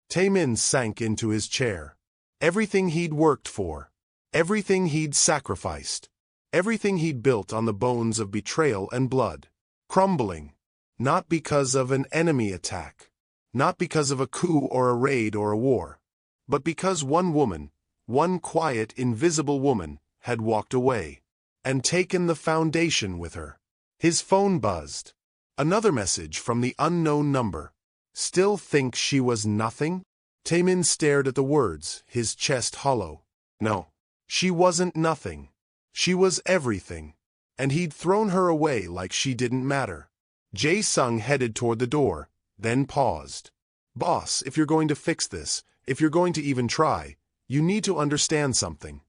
Taemin sank into his chair. Everything he'd worked for. Everything he'd sacrificed. Everything he'd built on the bones of betrayal and blood. Crumbling. Not because of an enemy attack. Not because of a coup or a raid or a war. But because one woman, one quiet, invisible woman, had walked away. And taken the foundation with her. His phone buzzed. Another message from the unknown number. Still think she was nothing? Taemin stared at the words, his chest hollow. No. She wasn't nothing. She was everything. And he'd thrown her away like she didn't matter. Jae-sung headed toward the door, then paused. Boss, if you're going to fix this, if you're going to even try, you need to understand something.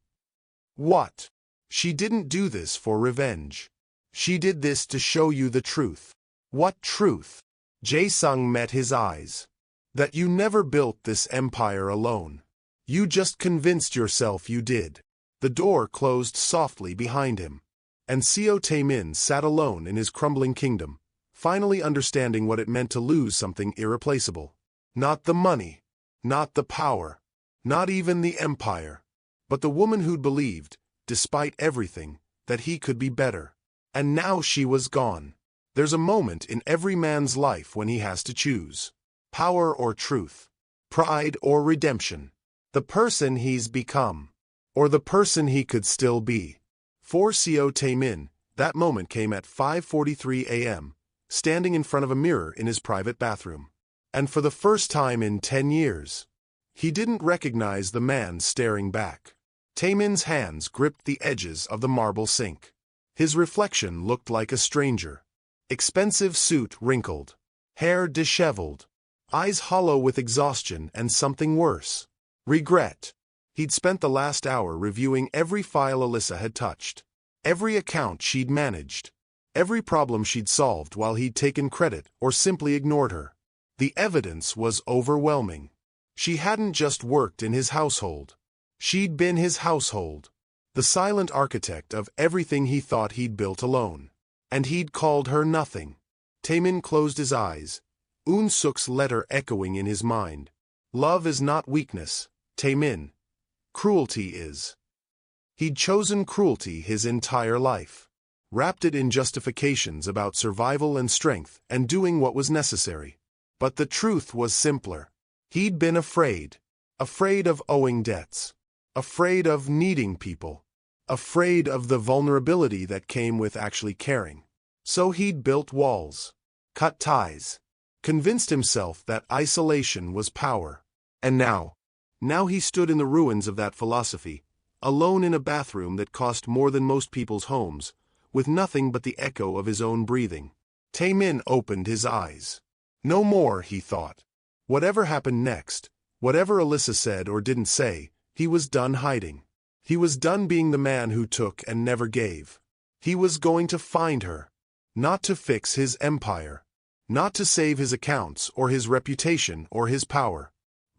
What? She didn't do this for revenge. She did this to show you the truth. What truth? Jae-sung met his eyes. That you never built this empire alone. You just convinced yourself you did. The door closed softly behind him. And Seo Taemin sat alone in his crumbling kingdom, finally understanding what it meant to lose something irreplaceable. Not the money. Not the power. Not even the empire. But the woman who'd believed, despite everything, that he could be better. And now she was gone. There's a moment in every man's life when he has to choose. Power or truth. Pride or redemption. The person he's become. Or the person he could still be. For Seo Taemin, that moment came at 5:43 a.m., standing in front of a mirror in his private bathroom. And for the first time in 10 years, he didn't recognize the man staring back. Taemin's hands gripped the edges of the marble sink. His reflection looked like a stranger. Expensive suit wrinkled. Hair disheveled. Eyes hollow with exhaustion and something worse. Regret. He'd spent the last hour reviewing every file Alyssa had touched, every account she'd managed, every problem she'd solved while he'd taken credit or simply ignored her. The evidence was overwhelming. She hadn't just worked in his household. She'd been his household, the silent architect of everything he thought he'd built alone. And he'd called her nothing. Taemin closed his eyes, Eun-suk's letter echoing in his mind. Love is not weakness, Taemin. Cruelty is. He'd chosen cruelty his entire life, wrapped it in justifications about survival and strength and doing what was necessary. But the truth was simpler. He'd been afraid. Afraid of owing debts. Afraid of needing people. Afraid of the vulnerability that came with actually caring. So he'd built walls, cut ties, convinced himself that isolation was power. And now he stood in the ruins of that philosophy, alone in a bathroom that cost more than most people's homes, with nothing but the echo of his own breathing. Taemin opened his eyes. No more, he thought. Whatever happened next, whatever Alyssa said or didn't say, he was done hiding. He was done being the man who took and never gave. He was going to find her. Not to fix his empire. Not to save his accounts or his reputation or his power.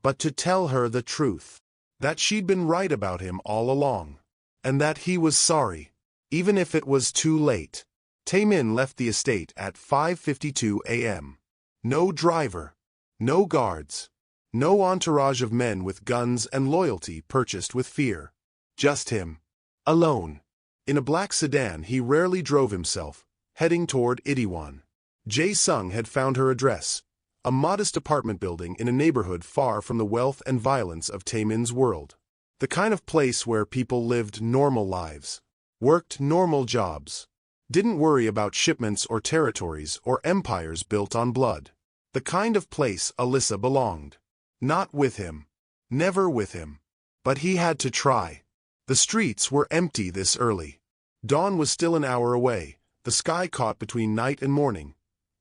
But to tell her the truth. That she'd been right about him all along. And that he was sorry. Even if it was too late. Taemin left the estate at 5:52 a.m. No driver. No guards. No entourage of men with guns and loyalty purchased with fear. Just him. Alone. In a black sedan he rarely drove himself, heading toward Itaewon. Jae-sung had found her address, a modest apartment building in a neighborhood far from the wealth and violence of Taemin's world. The kind of place where people lived normal lives, worked normal jobs, didn't worry about shipments or territories or empires built on blood. The kind of place Alyssa belonged. Not with him. Never with him. But he had to try. The streets were empty this early. Dawn was still an hour away, the sky caught between night and morning,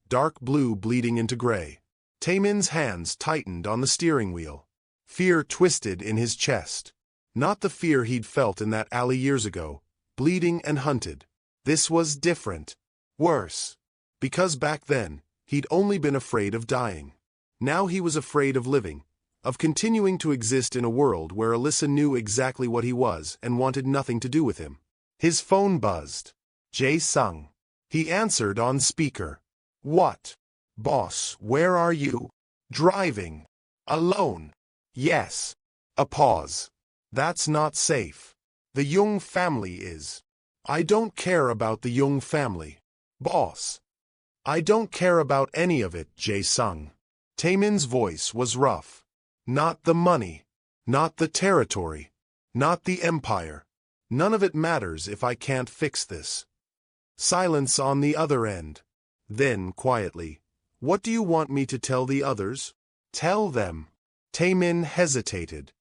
dark blue bleeding into gray. Taemin's hands tightened on the steering wheel. Fear twisted in his chest. Not the fear he'd felt in that alley years ago, bleeding and hunted. This was different. Worse. Because back then, he'd only been afraid of dying. Now he was afraid of living, of continuing to exist in a world where Alyssa knew exactly what he was and wanted nothing to do with him. His phone buzzed. Jae-sung. He answered on speaker. What? Boss, where are you? Driving. Alone. Yes. A pause. That's not safe. The Jung family is. I don't care about the Jung family. Boss. I don't care about any of it, Jae-sung. Taemin's voice was rough. Not the money. Not the territory. Not the empire. None of it matters if I can't fix this. Silence on the other end. Then, quietly, what do you want me to tell the others? Tell them. Taemin hesitated.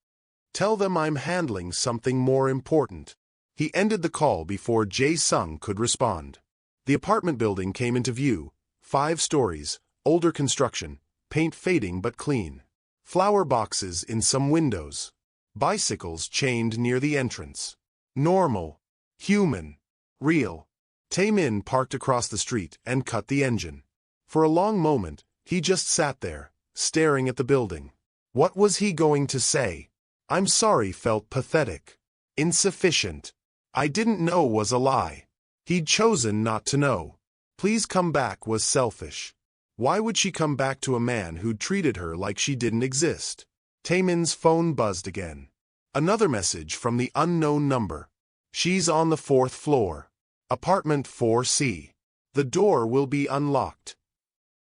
Tell them I'm handling something more important. He ended the call before Jae-sung could respond. The apartment building came into view, 5 stories, older construction, paint fading but clean. Flower boxes in some windows. Bicycles chained near the entrance. Normal. Human. Real. Taemin parked across the street and cut the engine. For a long moment, he just sat there, staring at the building. What was he going to say? I'm sorry felt pathetic. Insufficient. I didn't know was a lie. He'd chosen not to know. Please come back was selfish. Why would she come back to a man who'd treated her like she didn't exist? Taemin's phone buzzed again. Another message from the unknown number. She's on the 4th floor. Apartment 4C. The door will be unlocked.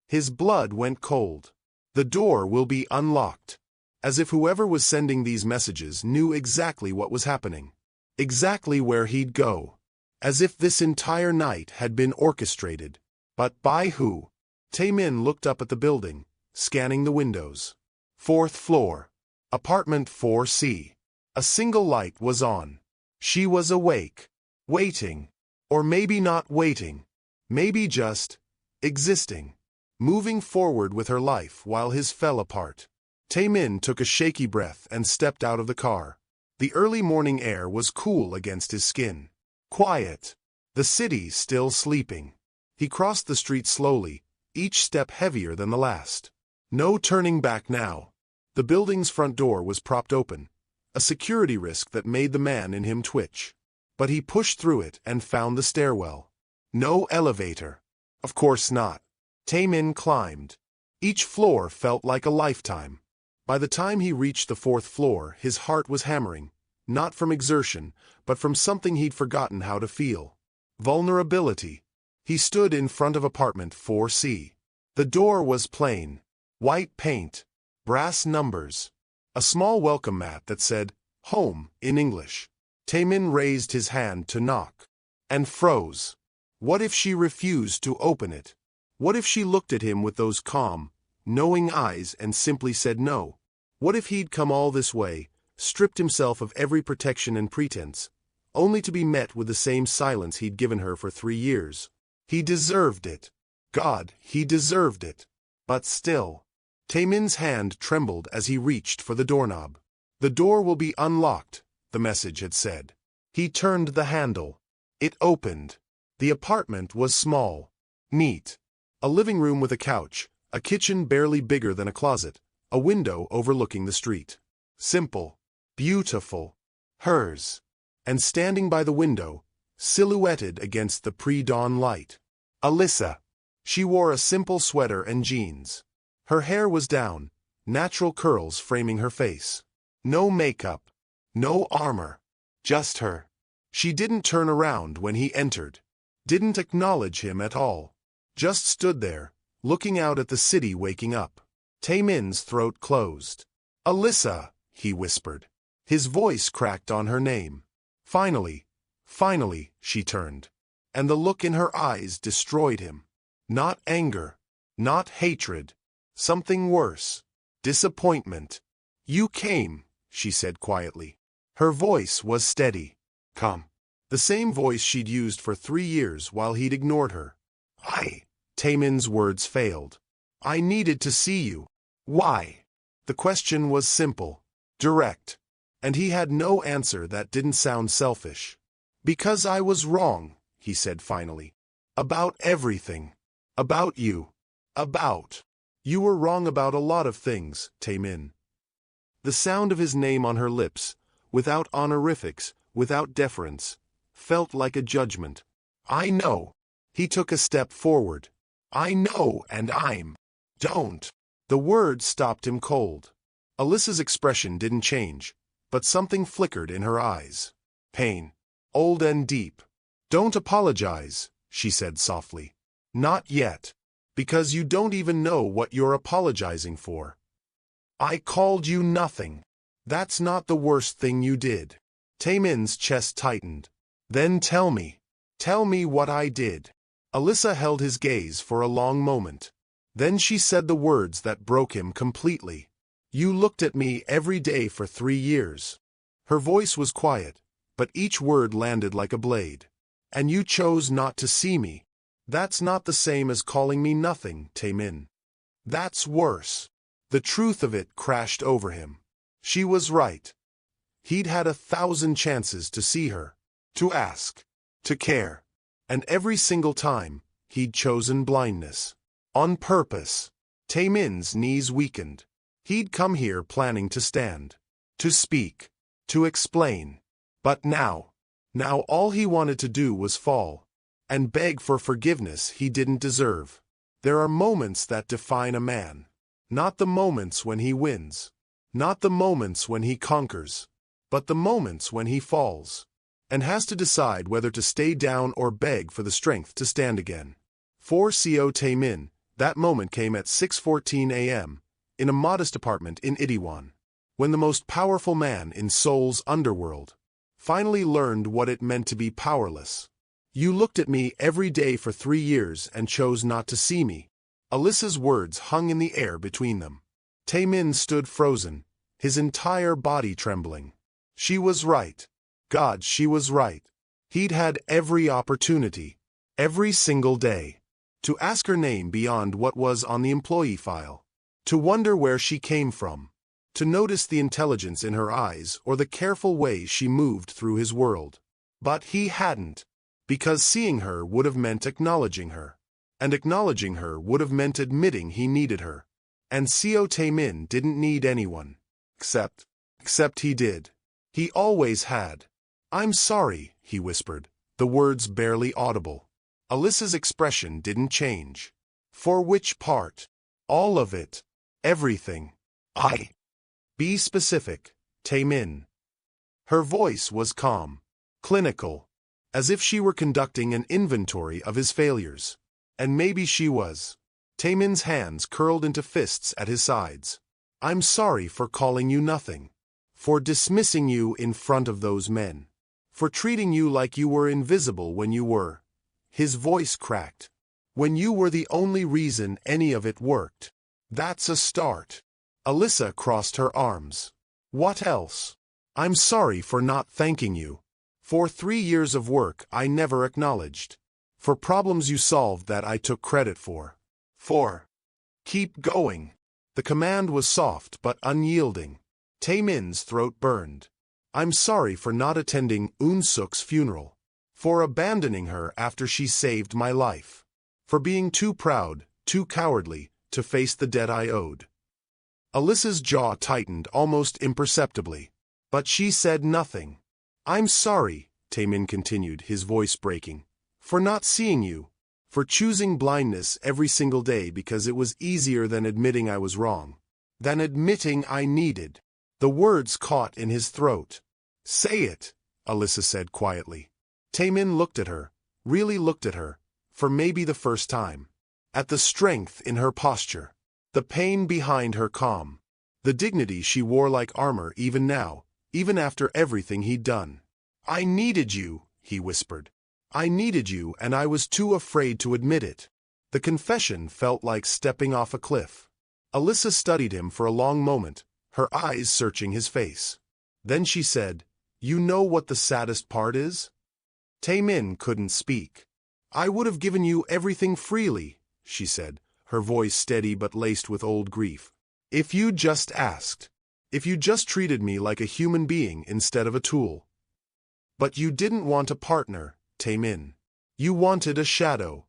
His blood went cold. The door will be unlocked. As if whoever was sending these messages knew exactly what was happening. Exactly where he'd go. As if this entire night had been orchestrated. But by who? Taemin looked up at the building, scanning the windows. 4th floor. Apartment 4C. A single light was on. She was awake. Waiting. Or maybe not waiting. Maybe just existing. Moving forward with her life while his fell apart. Taemin took a shaky breath and stepped out of the car. The early morning air was cool against his skin. Quiet. The city still sleeping. He crossed the street slowly, each step heavier than the last. No turning back now. The building's front door was propped open, a security risk that made the man in him twitch. But he pushed through it and found the stairwell. No elevator. Of course not. Taemin climbed. Each floor felt like a lifetime. By the time he reached the fourth floor, his heart was hammering, not from exertion, but from something he'd forgotten how to feel. Vulnerability. He stood in front of apartment 4C. The door was plain. White paint. Brass numbers. A small welcome mat that said, "Home," in English. Taemin raised his hand to knock. And froze. What if she refused to open it? What if she looked at him with those calm, knowing eyes and simply said no? What if he'd come all this way, stripped himself of every protection and pretense, only to be met with the same silence he'd given her for 3 years? He deserved it. God, he deserved it. But still. Taemin's hand trembled as he reached for the doorknob. "The door will be unlocked," the message had said. He turned the handle. It opened. The apartment was small. Neat. A living room with a couch, a kitchen barely bigger than a closet, a window overlooking the street. Simple. Beautiful. Hers. And standing by the window, silhouetted against the pre-dawn light. Alyssa. She wore a simple sweater and jeans. Her hair was down, natural curls framing her face. No makeup. No armor. Just her. She didn't turn around when he entered. Didn't acknowledge him at all. Just stood there, looking out at the city waking up. Taemin's throat closed. "Alyssa," he whispered. His voice cracked on her name. Finally, she turned. And the look in her eyes destroyed him. Not anger. Not hatred. Something worse. Disappointment. "You came," she said quietly. Her voice was steady. "Come." The same voice she'd used for 3 years while he'd ignored her. Taemin's words failed. "I needed to see you." "Why?" The question was simple, direct, and he had no answer that didn't sound selfish. "Because I was wrong," he said finally. "About everything. About you. You were wrong about a lot of things, Taemin." The sound of his name on her lips, without honorifics, without deference, felt like a judgment. "I know." He took a step forward. "I know, and don't." The word stopped him cold. Alyssa's expression didn't change, but something flickered in her eyes. Pain. Old and deep. "Don't apologize," she said softly. "Not yet. Because you don't even know what you're apologizing for. I called you nothing. That's not the worst thing you did." Taemin's chest tightened. "Then tell me. Tell me what I did." Alyssa held his gaze for a long moment. Then she said the words that broke him completely. "You looked at me every day for 3 years." Her voice was quiet, but each word landed like a blade. "And you chose not to see me. That's not the same as calling me nothing, Taemin. That's worse." The truth of it crashed over him. She was right. He'd had 1,000 chances to see her, to ask, to care. And every single time, he'd chosen blindness. On purpose. Taemin's knees weakened. He'd come here planning to stand, to speak, to explain. But now all he wanted to do was fall, and beg for forgiveness he didn't deserve. There are moments that define a man. Not the moments when he wins. Not the moments when he conquers. But the moments when he falls. And has to decide whether to stay down or beg for the strength to stand again. For Co Taemin, that moment came at 6:14 a.m., in a modest apartment in Itaewon, when the most powerful man in Seoul's underworld finally learned what it meant to be powerless. "You looked at me every day for 3 years and chose not to see me." Alyssa's words hung in the air between them. Taemin stood frozen, his entire body trembling. She was right. God, she was right. He'd had every opportunity, every single day, to ask her name beyond what was on the employee file, to wonder where she came from, to notice the intelligence in her eyes or the careful way she moved through his world. But he hadn't, because seeing her would have meant acknowledging her. And acknowledging her would have meant admitting he needed her. And Seo Taemin didn't need anyone. Except he did. He always had. "I'm sorry," he whispered, the words barely audible. Alyssa's expression didn't change. "For which part?" "All of it. Everything." "Be specific, Taemin." Her voice was calm, clinical, as if she were conducting an inventory of his failures. And maybe she was. Taemin's hands curled into fists at his sides. "I'm sorry for calling you nothing. For dismissing you in front of those men. For treating you like you were invisible when you were." His voice cracked. "When you were the only reason any of it worked." "That's a start." Alyssa crossed her arms. "What else?" "I'm sorry for not thanking you. For 3 years of work I never acknowledged. For problems you solved that I took credit for. For..." "Keep going." The command was soft but unyielding. Taemin's throat burned. "I'm sorry for not attending Eun-suk's funeral. For abandoning her after she saved my life. For being too proud, too cowardly, to face the debt I owed." Alyssa's jaw tightened almost imperceptibly. But she said nothing. "I'm sorry," Taemin continued, his voice breaking, "for not seeing you. For choosing blindness every single day because it was easier than admitting I was wrong. Than admitting I needed." The words caught in his throat. "Say it," Alyssa said quietly. Taemin looked at her, really looked at her, for maybe the first time. At the strength in her posture. The pain behind her calm. The dignity she wore like armor even now, even after everything he'd done. "I needed you," he whispered. "I needed you and I was too afraid to admit it." The confession felt like stepping off a cliff. Alyssa studied him for a long moment, her eyes searching his face. Then she said, "You know what the saddest part is?" Taemin couldn't speak. "I would have given you everything freely," she said, her voice steady but laced with old grief. "If you just asked. If you just treated me like a human being instead of a tool. But you didn't want a partner, Taemin. You wanted a shadow.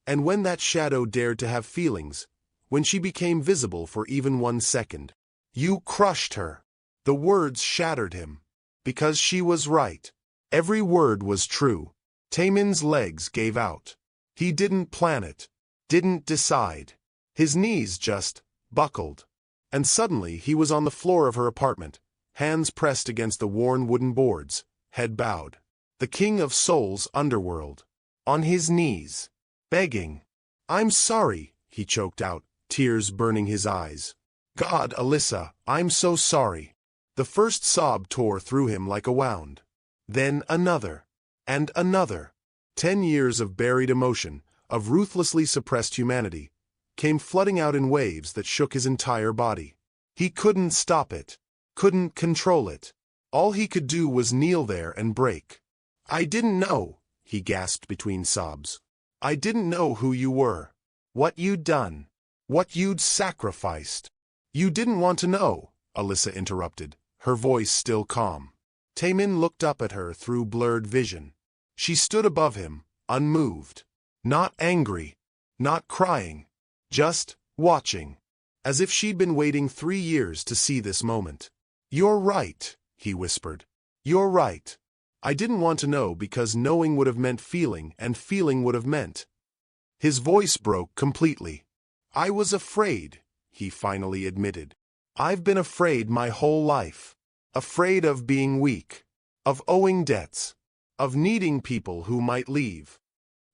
And when that shadow dared to have feelings, when she became visible for even 1 second, you crushed her." The words shattered him. Because she was right. Every word was true. Taemin's legs gave out. He didn't plan it. Didn't decide. His knees just buckled. And suddenly he was on the floor of her apartment, hands pressed against the worn wooden boards, head bowed. The king of Seoul's underworld. On his knees. Begging. "I'm sorry," he choked out, tears burning his eyes. "God, Alyssa, I'm so sorry." The first sob tore through him like a wound. Then another. And another. 10 years of buried emotion, of ruthlessly suppressed humanity, came flooding out in waves that shook his entire body. He couldn't stop it. Couldn't control it. All he could do was kneel there and break. "I didn't know," he gasped between sobs. "I didn't know who you were. What you'd done. What you'd sacrificed." "You didn't want to know," Alyssa interrupted, her voice still calm. Taemin looked up at her through blurred vision. She stood above him, unmoved. Not angry. Not crying. Just watching. As if she'd been waiting 3 years to see this moment. "You're right," he whispered. "You're right. I didn't want to know because knowing would have meant feeling and feeling would have meant." His voice broke completely. "I was afraid," he finally admitted. "I've been afraid my whole life. Afraid of being weak. Of owing debts. Of needing people who might leave.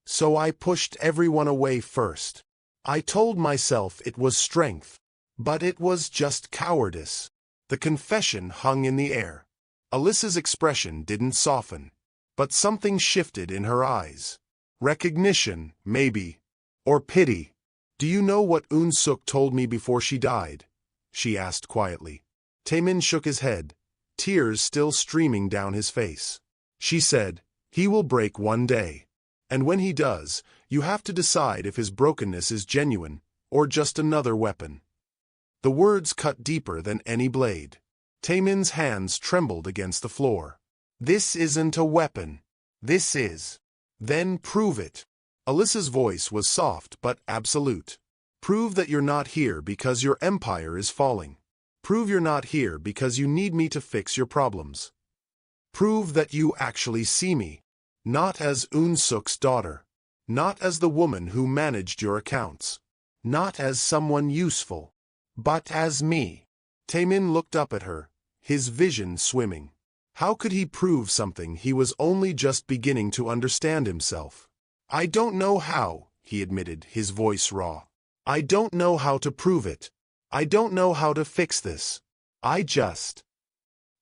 So I pushed everyone away first. I told myself it was strength. But it was just cowardice." The confession hung in the air. Alyssa's expression didn't soften. But something shifted in her eyes. Recognition, maybe. Or pity. "Do you know what Eun-suk told me before she died?" she asked quietly. Taemin shook his head, tears still streaming down his face. She said, "He will break one day. And when he does, you have to decide if his brokenness is genuine, or just another weapon." The words cut deeper than any blade. Taemin's hands trembled against the floor. This isn't a weapon. This is. Then prove it. Alyssa's voice was soft but absolute. Prove that you're not here because your empire is falling. Prove you're not here because you need me to fix your problems. Prove that you actually see me. Not as Eun-suk's daughter. Not as the woman who managed your accounts. Not as someone useful. But as me. Taemin looked up at her, his vision swimming. How could he prove something he was only just beginning to understand himself? I don't know how, he admitted, his voice raw. I don't know how to prove it. I don't know how to fix this. I just...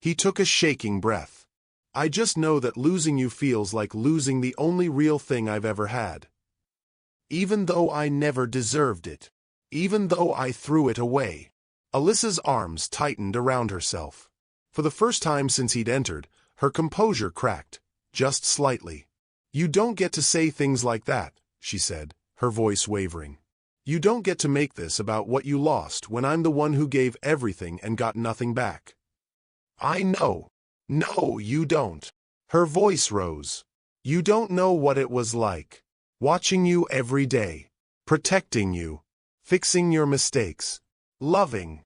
He took a shaking breath. I just know that losing you feels like losing the only real thing I've ever had. Even though I never deserved it. Even though I threw it away. Alyssa's arms tightened around herself. For the first time since he'd entered, her composure cracked, just slightly. You don't get to say things like that, she said, her voice wavering. You don't get to make this about what you lost when I'm the one who gave everything and got nothing back. I know. No, you don't. Her voice rose. You don't know what it was like. Watching you every day. Protecting you. Fixing your mistakes. Loving.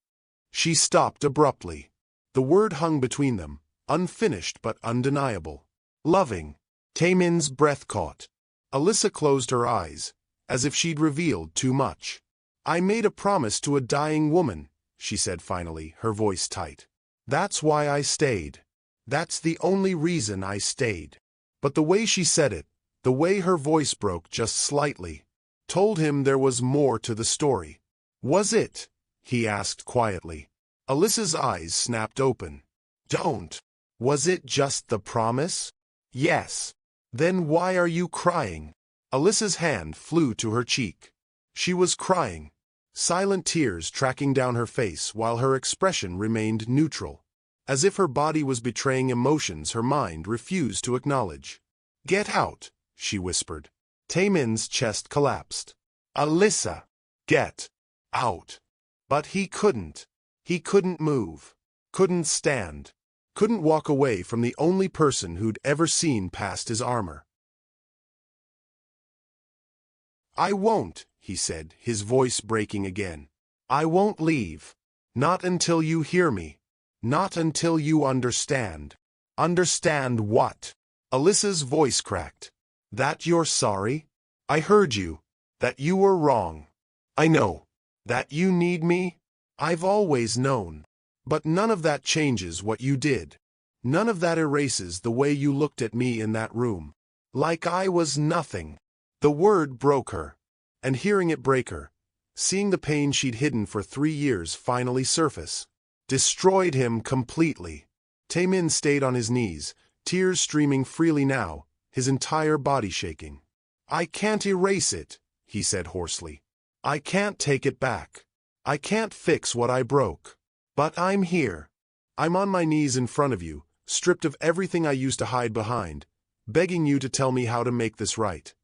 She stopped abruptly. The word hung between them, unfinished but undeniable. Loving. Taemin's breath caught. Alyssa closed her eyes, as if she'd revealed too much. I made a promise to a dying woman, she said finally, her voice tight. That's why I stayed. That's the only reason I stayed. But the way she said it, the way her voice broke just slightly, told him there was more to the story. Was it? He asked quietly. Alyssa's eyes snapped open. Don't. Was it just the promise? Yes. Then why are you crying? Alyssa's hand flew to her cheek. She was crying, silent tears tracking down her face while her expression remained neutral, as if her body was betraying emotions her mind refused to acknowledge. Get out, she whispered. Taemin's chest collapsed. Alyssa! Get out! But he couldn't. He couldn't move. Couldn't stand. Couldn't walk away from the only person who'd ever seen past his armor. I won't, he said, his voice breaking again. I won't leave. Not until you hear me. Not until you understand. Understand what? Alyssa's voice cracked. That you're sorry? I heard you. That you were wrong. I know. That you need me? I've always known. But none of that changes what you did. None of that erases the way you looked at me in that room. Like I was nothing. The word broke her. And hearing it break her, seeing the pain she'd hidden for 3 years finally surface, destroyed him completely. Taemin stayed on his knees, tears streaming freely now, his entire body shaking. I can't erase it, he said hoarsely. I can't take it back. I can't fix what I broke. But I'm here. I'm on my knees in front of you, stripped of everything I used to hide behind, begging you to tell me how to make this right.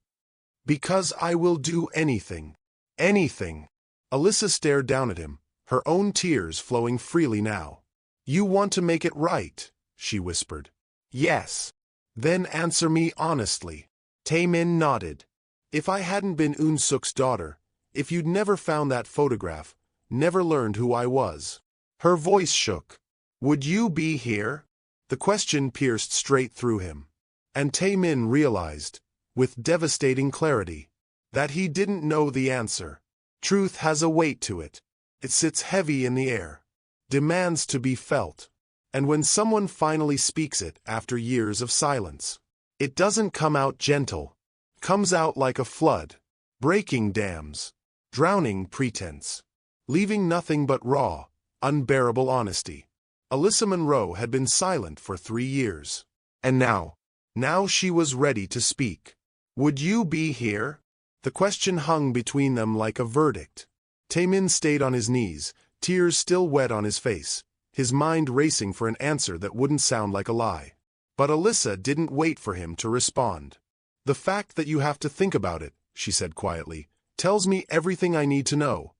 Because I will do anything. Anything. Alyssa stared down at him, her own tears flowing freely now. You want to make it right, she whispered. Yes. Then answer me honestly. Taemin nodded. If I hadn't been Eun-suk's daughter, if you'd never found that photograph, never learned who I was. Her voice shook. Would you be here? The question pierced straight through him. And Taemin realized, with devastating clarity, that he didn't know the answer. Truth has a weight to it. It sits heavy in the air, demands to be felt. And when someone finally speaks it after years of silence, it doesn't come out gentle. Comes out like a flood, breaking dams, drowning pretense, leaving nothing but raw, unbearable honesty. Alyssa Monroe had been silent for 3 years. And now she was ready to speak. Would you be here? The question hung between them like a verdict. Taemin stayed on his knees, tears still wet on his face, his mind racing for an answer that wouldn't sound like a lie. But Alyssa didn't wait for him to respond. The fact that you have to think about it, she said quietly, tells me everything I need to know.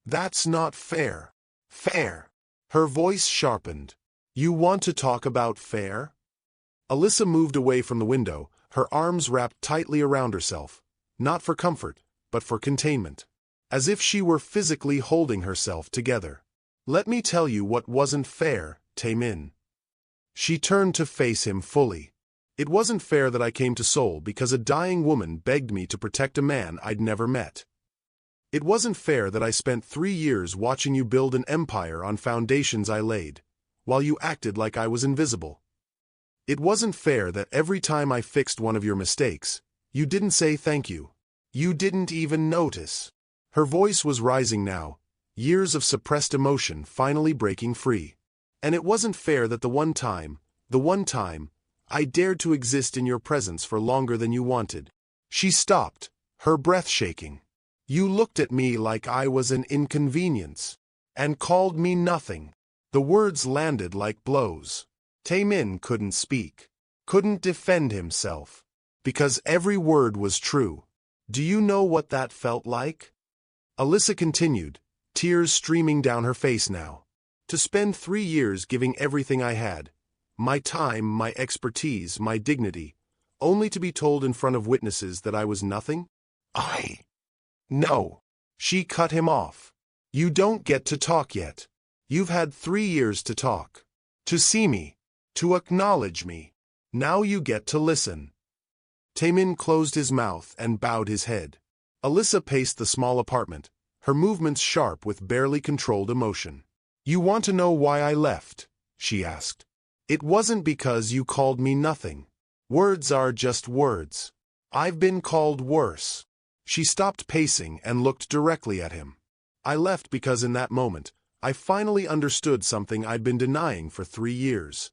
That's not fair. Fair. Her voice sharpened. You want to talk about fair? Alyssa moved away from the window, her arms wrapped tightly around herself, not for comfort, but for containment. As if she were physically holding herself together. Let me tell you what wasn't fair, Taemin. She turned to face him fully. It wasn't fair that I came to Seoul because a dying woman begged me to protect a man I'd never met. It wasn't fair that I spent 3 years watching you build an empire on foundations I laid, while you acted like I was invisible. It wasn't fair that every time I fixed one of your mistakes, you didn't say thank you. You didn't even notice. Her voice was rising now, years of suppressed emotion finally breaking free. And it wasn't fair that the one time, I dared to exist in your presence for longer than you wanted. She stopped, her breath shaking. You looked at me like I was an inconvenience, and called me nothing. The words landed like blows. Taemin couldn't speak, couldn't defend himself, because every word was true. Do you know what that felt like? Alyssa continued, tears streaming down her face now. To spend 3 years giving everything I had, my time, my expertise, my dignity, only to be told in front of witnesses that I was nothing? No. She cut him off. You don't get to talk yet. You've had 3 years to talk. To see me. To acknowledge me. Now you get to listen. Taemin closed his mouth and bowed his head. Alyssa paced the small apartment, her movements sharp with barely controlled emotion. You want to know why I left? She asked. It wasn't because you called me nothing. Words are just words. I've been called worse. She stopped pacing and looked directly at him. I left because in that moment, I finally understood something I'd been denying for 3 years.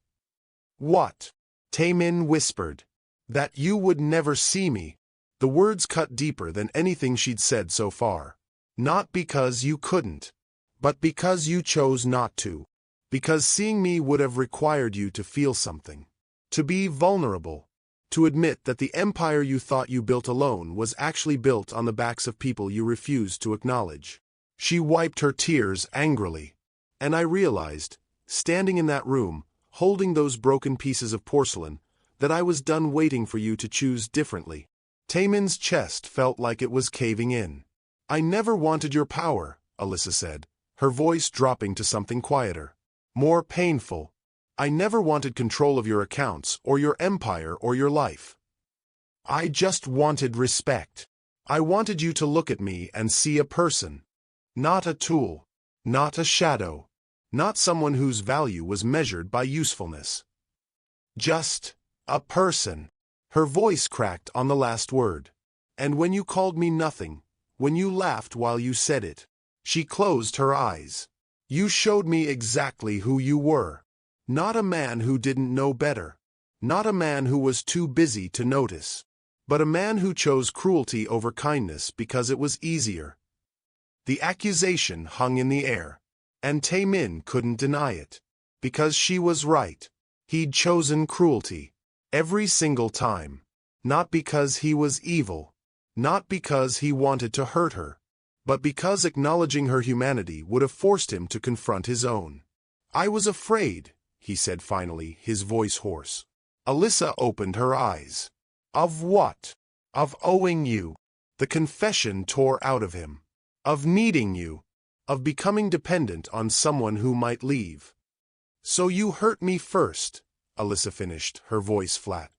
What? Taemin whispered. That you would never see me. The words cut deeper than anything she'd said so far. Not because you couldn't, but because you chose not to. Because seeing me would have required you to feel something. To be vulnerable. To admit that the empire you thought you built alone was actually built on the backs of people you refused to acknowledge. She wiped her tears angrily. And I realized, standing in that room, holding those broken pieces of porcelain, that I was done waiting for you to choose differently. Taemin's chest felt like it was caving in. I never wanted your power, Alyssa said, her voice dropping to something quieter. More painful. I never wanted control of your accounts, or your empire, or your life. I just wanted respect. I wanted you to look at me and see a person. Not a tool. Not a shadow. Not someone whose value was measured by usefulness. Just a person. Her voice cracked on the last word. And when you called me nothing, when you laughed while you said it, she closed her eyes. You showed me exactly who you were. Not a man who didn't know better. Not a man who was too busy to notice. But a man who chose cruelty over kindness because it was easier. The accusation hung in the air. And Taemin couldn't deny it. Because she was right. He'd chosen cruelty. Every single time. Not because he was evil. Not because he wanted to hurt her. But because acknowledging her humanity would have forced him to confront his own. I was afraid, he said finally, his voice hoarse. Alyssa opened her eyes. Of what? Of owing you. The confession tore out of him. Of needing you. Of becoming dependent on someone who might leave. So you hurt me first, Alyssa finished, her voice flat.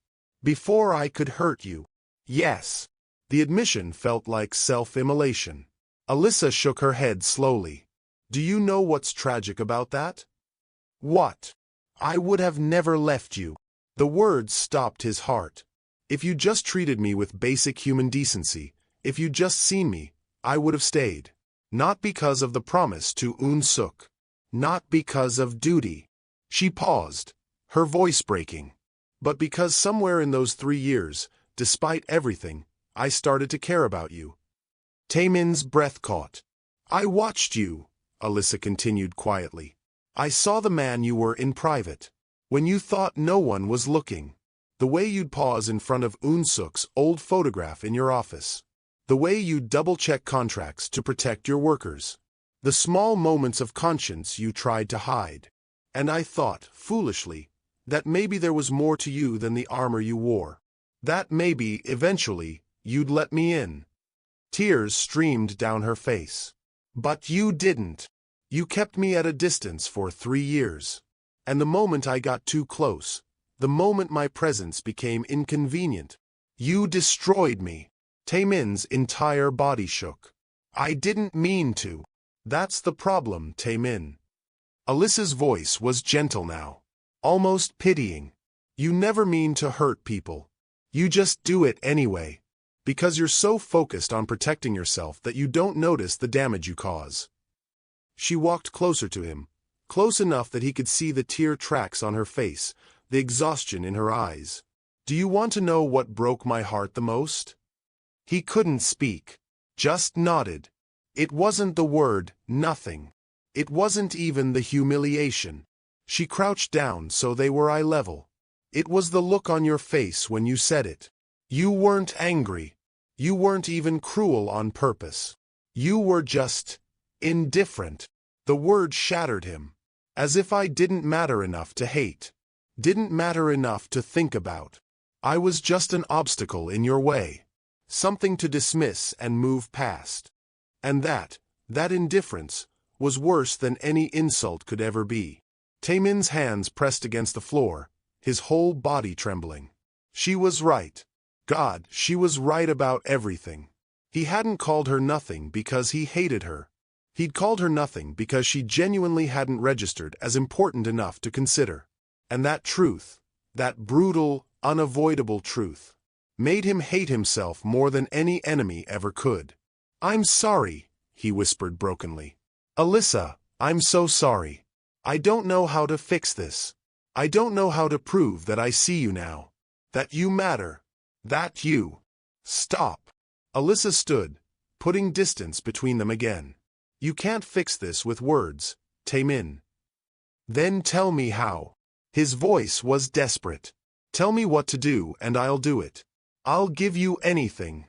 Before I could hurt you. Yes. The admission felt like self-immolation. Alyssa shook her head slowly. Do you know what's tragic about that? What? I would have never left you. The words stopped his heart. If you just treated me with basic human decency, if you'd just seen me, I would have stayed. Not because of the promise to Eun-suk. Not because of duty. She paused, her voice breaking. But because somewhere in those 3 years, despite everything, I started to care about you. Taemin's breath caught. I watched you, Alyssa continued quietly. I saw the man you were in private. When you thought no one was looking. The way you'd pause in front of Eun-suk's old photograph in your office. The way you'd double-check contracts to protect your workers. The small moments of conscience you tried to hide. And I thought, foolishly, that maybe there was more to you than the armor you wore. That maybe, eventually, you'd let me in. Tears streamed down her face. But you didn't. You kept me at a distance for 3 years. And the moment I got too close, the moment my presence became inconvenient, you destroyed me. Taemin's entire body shook. I didn't mean to. That's the problem, Taemin. Alyssa's voice was gentle now, almost pitying. You never mean to hurt people. You just do it anyway, because you're so focused on protecting yourself that you don't notice the damage you cause. She walked closer to him, close enough that he could see the tear tracks on her face, the exhaustion in her eyes. Do you want to know what broke my heart the most? He couldn't speak, just nodded. It wasn't the word, nothing. It wasn't even the humiliation. She crouched down so they were eye level. It was the look on your face when you said it. You weren't angry. You weren't even cruel on purpose. You were just indifferent. The word shattered him. As if I didn't matter enough to hate. Didn't matter enough to think about. I was just an obstacle in your way. Something to dismiss and move past. And that indifference, was worse than any insult could ever be. Taemin's hands pressed against the floor, his whole body trembling. She was right. God, she was right about everything. He hadn't called her nothing because he hated her. He'd called her nothing because she genuinely hadn't registered as important enough to consider. And that truth, that brutal, unavoidable truth, made him hate himself more than any enemy ever could. I'm sorry, he whispered brokenly. Alyssa, I'm so sorry. I don't know how to fix this. I don't know how to prove that I see you now. That you matter. That you. Stop. Alyssa stood, putting distance between them again. You can't fix this with words, Taemin. Then tell me how. His voice was desperate. Tell me what to do and I'll do it. I'll give you anything.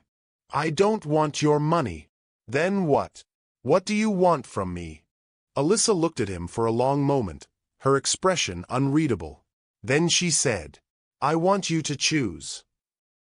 I don't want your money. Then what? What do you want from me? Alyssa looked at him for a long moment, her expression unreadable. Then she said, I want you to choose.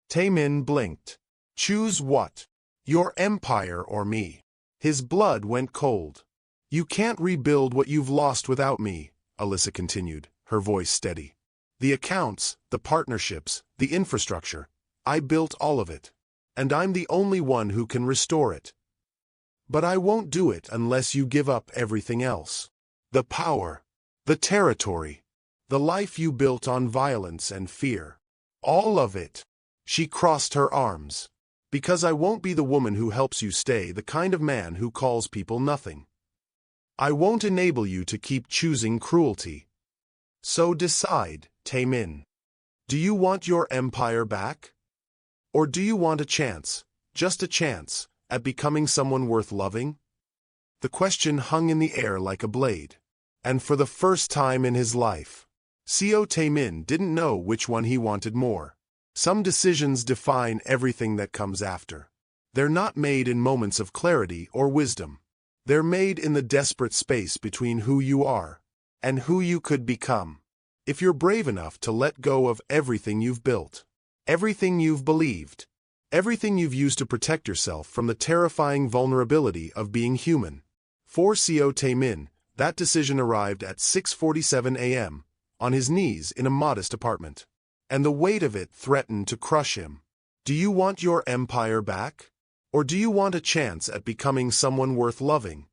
Taemin blinked. Choose what? Your empire or me? His blood went cold. You can't rebuild what you've lost without me, Alyssa continued, her voice steady. The accounts, the partnerships, the infrastructure, I built all of it. And I'm the only one who can restore it. But I won't do it unless you give up everything else. The power, the territory, the life you built on violence and fear. All of it. She crossed her arms. Because I won't be the woman who helps you stay the kind of man who calls people nothing. I won't enable you to keep choosing cruelty. So decide, Taemin. Do you want your empire back? Or do you want a chance, just a chance, at becoming someone worth loving? The question hung in the air like a blade. And for the first time in his life, Seo Taemin didn't know which one he wanted more. Some decisions define everything that comes after. They're not made in moments of clarity or wisdom. They're made in the desperate space between who you are and who you could become. If you're brave enough to let go of everything you've built, everything you've believed, everything you've used to protect yourself from the terrifying vulnerability of being human. For Seo Taemin, that decision arrived at 6:47 a.m., on his knees in a modest apartment. And the weight of it threatened to crush him. Do you want your empire back? Or do you want a chance at becoming someone worth loving?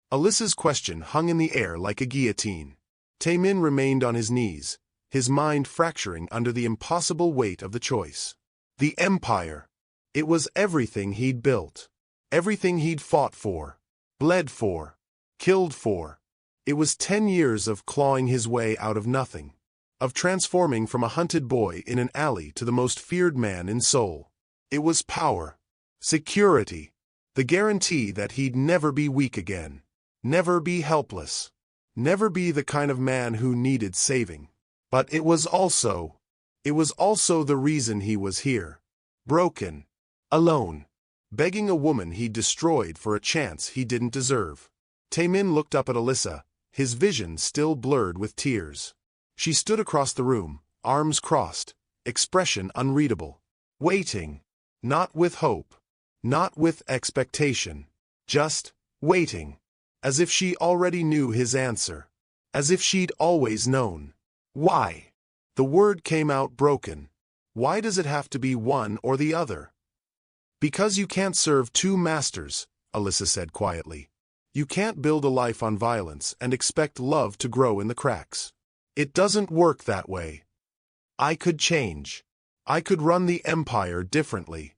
Alyssa's question hung in the air like a guillotine. Taemin remained on his knees, his mind fracturing under the impossible weight of the choice. The empire. It was everything he'd built. Everything he'd fought for, bled for, killed for. It was 10 years of clawing his way out of nothing. Of transforming from a hunted boy in an alley to the most feared man in Seoul. It was power, security, the guarantee that he'd never be weak again, never be helpless, never be the kind of man who needed saving. But it was also the reason he was here. Broken, alone, begging a woman he'd destroyed for a chance he didn't deserve. Taemin looked up at Alyssa, his vision still blurred with tears. She stood across the room, arms crossed, expression unreadable. Waiting. Not with hope. Not with expectation. Just waiting. As if she already knew his answer. As if she'd always known. Why? The word came out broken. Why does it have to be one or the other? Because you can't serve two masters, Alyssa said quietly. You can't build a life on violence and expect love to grow in the cracks. It doesn't work that way. I could change. I could run the empire differently.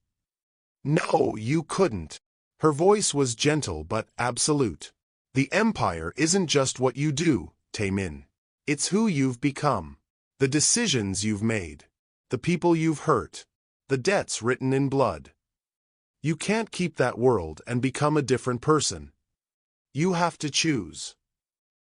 No, you couldn't. Her voice was gentle but absolute. The empire isn't just what you do, Taemin. It's who you've become. The decisions you've made. The people you've hurt. The debts written in blood. You can't keep that world and become a different person. You have to choose.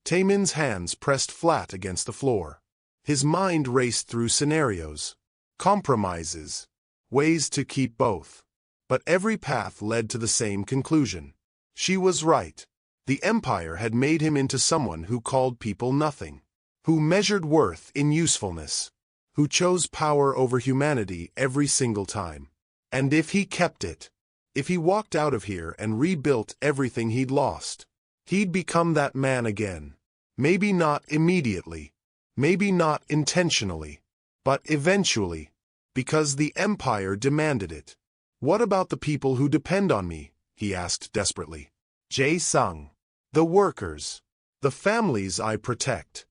Taemin's hands pressed flat against the floor. His mind raced through scenarios, compromises, ways to keep both. But every path led to the same conclusion. She was right. The empire had made him into someone who called people nothing, who measured worth in usefulness, who chose power over humanity every single time. And if he kept it, if he walked out of here and rebuilt everything he'd lost, he'd become that man again. Maybe not immediately, maybe not intentionally, but eventually, because the empire demanded it. What about the people who depend on me? He asked desperately. Jae-sung. The workers. The families I protect.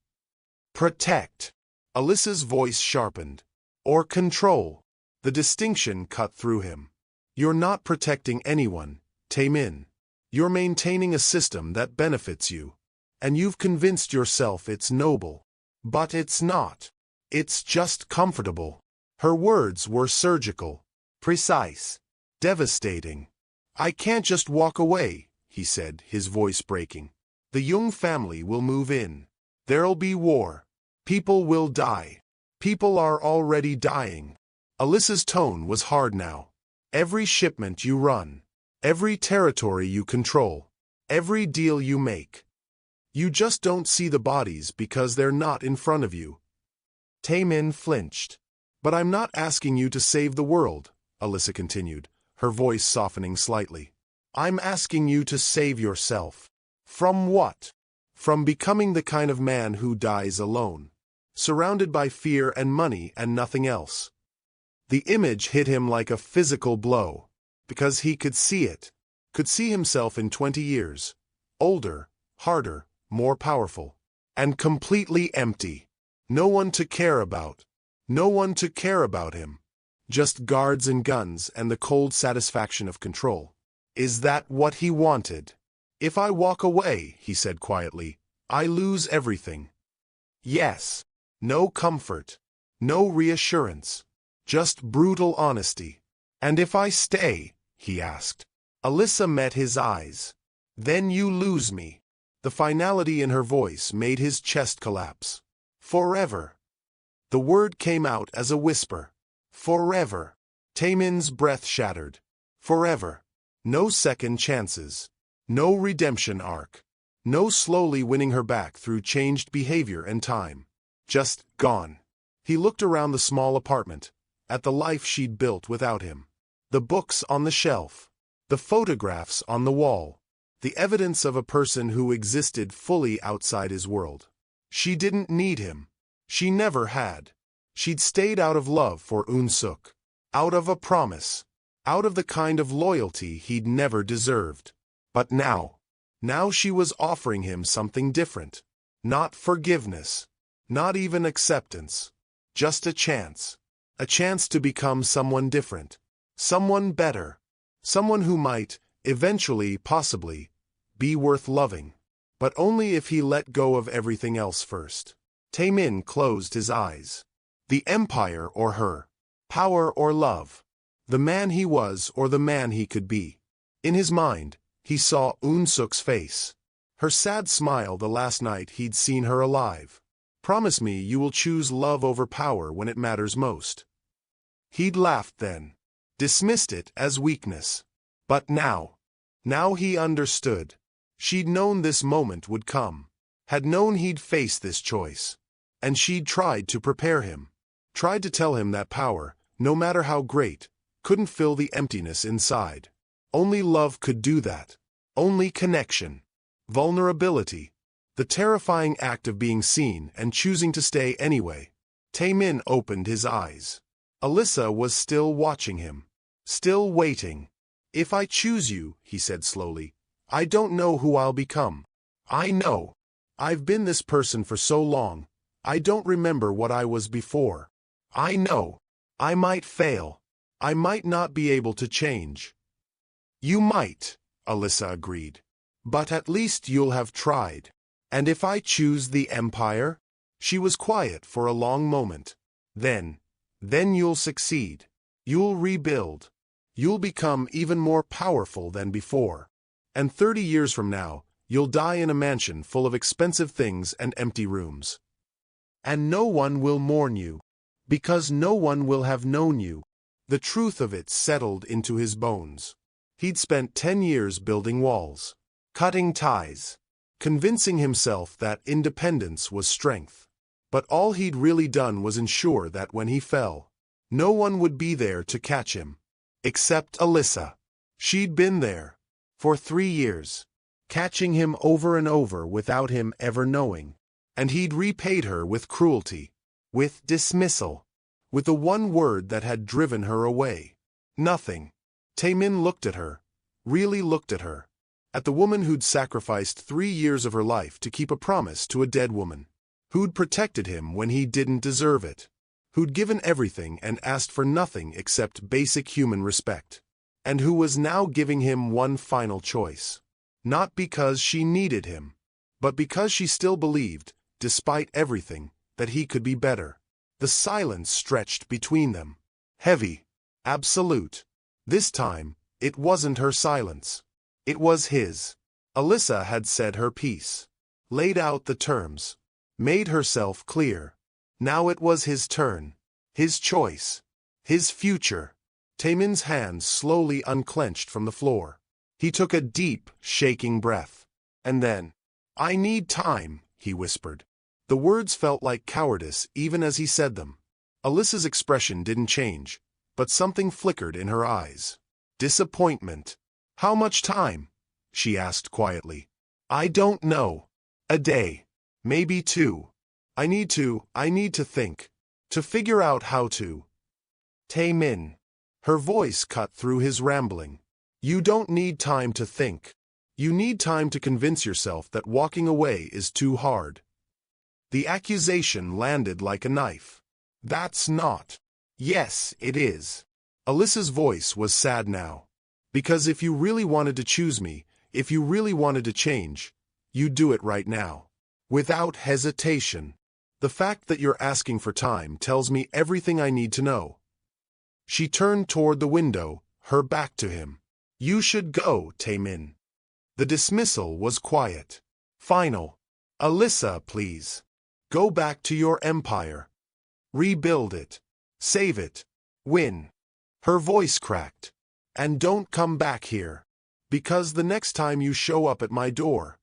Protect. Alyssa's voice sharpened. Or control. The distinction cut through him. You're not protecting anyone, Taemin. You're maintaining a system that benefits you. And you've convinced yourself it's noble. But it's not. It's just comfortable. Her words were surgical, precise, devastating. I can't just walk away, he said, his voice breaking. The Jung family will move in. There'll be war. People will die. People are already dying. Alyssa's tone was hard now. Every shipment you run, every territory you control, every deal you make. You just don't see the bodies because they're not in front of you. Taemin flinched. But I'm not asking you to save the world, Alyssa continued, her voice softening slightly. I'm asking you to save yourself. From what? From becoming the kind of man who dies alone, surrounded by fear and money and nothing else. The image hit him like a physical blow, because he could see it, could see himself in 20 years, older, harder, more powerful, and completely empty. No one to care about. No one to care about him. Just guards and guns and the cold satisfaction of control. Is that what he wanted? If I walk away, he said quietly, I lose everything. Yes. No comfort. No reassurance. Just brutal honesty. And if I stay, he asked. Alyssa met his eyes. Then you lose me. The finality in her voice made his chest collapse. Forever. The word came out as a whisper. Forever. Taemin's breath shattered. Forever. No second chances. No redemption arc. No slowly winning her back through changed behavior and time. Just gone. He looked around the small apartment, at the life she'd built without him. The books on the shelf. The photographs on the wall. The evidence of a person who existed fully outside his world. She didn't need him. She never had. She'd stayed out of love for Eun-suk. Out of a promise. Out of the kind of loyalty he'd never deserved. But now she was offering him something different. Not forgiveness. Not even acceptance. Just a chance. A chance to become someone different. Someone better. Someone who might, eventually, possibly, be worth loving. But only if he let go of everything else first. Taemin closed his eyes. The empire or her. Power or love. The man he was or the man he could be. In his mind, he saw Eun-suk's face. Her sad smile the last night he'd seen her alive. Promise me you will choose love over power when it matters most. He'd laughed then. Dismissed it as weakness. But now he understood. She'd known this moment would come, had known he'd face this choice. And she'd tried to prepare him, tried to tell him that power, no matter how great, couldn't fill the emptiness inside. Only love could do that. Only connection. Vulnerability. The terrifying act of being seen and choosing to stay anyway. Taemin opened his eyes. Alyssa was still watching him. Still waiting. "If I choose you," he said slowly, "I don't know who I'll become. I know. I've been this person for so long. I don't remember what I was before. I know. I might fail. I might not be able to change." "You might," Alyssa agreed. "But at least you'll have tried. And if I choose the Empire?" She was quiet for a long moment. Then you'll succeed. You'll rebuild. You'll become even more powerful than before. And 30 years from now, you'll die in a mansion full of expensive things and empty rooms. And no one will mourn you, because no one will have known you. The truth of it settled into his bones. He'd spent 10 years building walls, cutting ties, convincing himself that independence was strength. But all he'd really done was ensure that when he fell, no one would be there to catch him. Except Alyssa. She'd been there, for 3 years, catching him over and over without him ever knowing. And he'd repaid her with cruelty, with dismissal, with the one word that had driven her away. Nothing. Taemin looked at her, really looked at her, at the woman who'd sacrificed 3 years of her life to keep a promise to a dead woman, who'd protected him when he didn't deserve it, who'd given everything and asked for nothing except basic human respect, and who was now giving him one final choice. Not because she needed him, but because she still believed, despite everything, that he could be better. The silence stretched between them. Heavy. Absolute. This time, it wasn't her silence. It was his. Alyssa had said her piece. Laid out the terms. Made herself clear. Now it was his turn. His choice. His future. Taemin's hands slowly unclenched from the floor. He took a deep, shaking breath. And then, "I need time," he whispered. The words felt like cowardice even as he said them. Alyssa's expression didn't change, but something flickered in her eyes. Disappointment. "How much time?" she asked quietly. "I don't know. A day. Maybe 2. I need to think. To figure out how to." "Taemin." Her voice cut through his rambling. "You don't need time to think. You need time to convince yourself that walking away is too hard." The accusation landed like a knife. "That's not." "Yes, it is." Alyssa's voice was sad now. "Because if you really wanted to choose me, if you really wanted to change, you'd do it right now. Without hesitation. The fact that you're asking for time tells me everything I need to know." She turned toward the window, her back to him. "You should go, Taemin." The dismissal was quiet. Final. "Alyssa, please. Go back to your empire. Rebuild it. Save it. Win." Her voice cracked. "And don't come back here. Because the next time you show up at my door."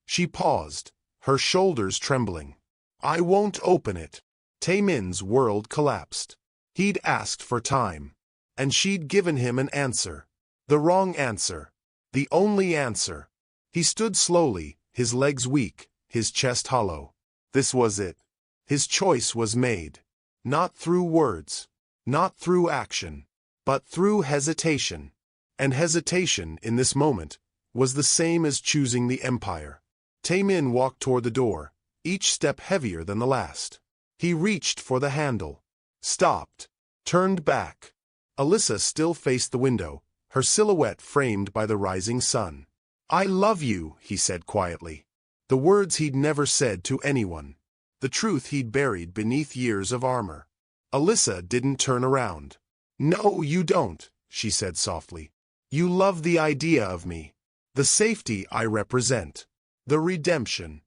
She paused, her shoulders trembling. "I won't open it." Taemin's world collapsed. He'd asked for time. And she'd given him an answer. The wrong answer. The only answer. He stood slowly, his legs weak, his chest hollow. This was it. His choice was made. Not through words. Not through action. But through hesitation. And hesitation, in this moment, was the same as choosing the Empire. Taemin walked toward the door, each step heavier than the last. He reached for the handle. Stopped. Turned back. Alyssa still faced the window, her silhouette framed by the rising sun. "I love you," he said quietly. The words he'd never said to anyone. The truth he'd buried beneath years of armor. Alyssa didn't turn around. "No, you don't," she said softly. "You love the idea of me. The safety I represent. The redemption.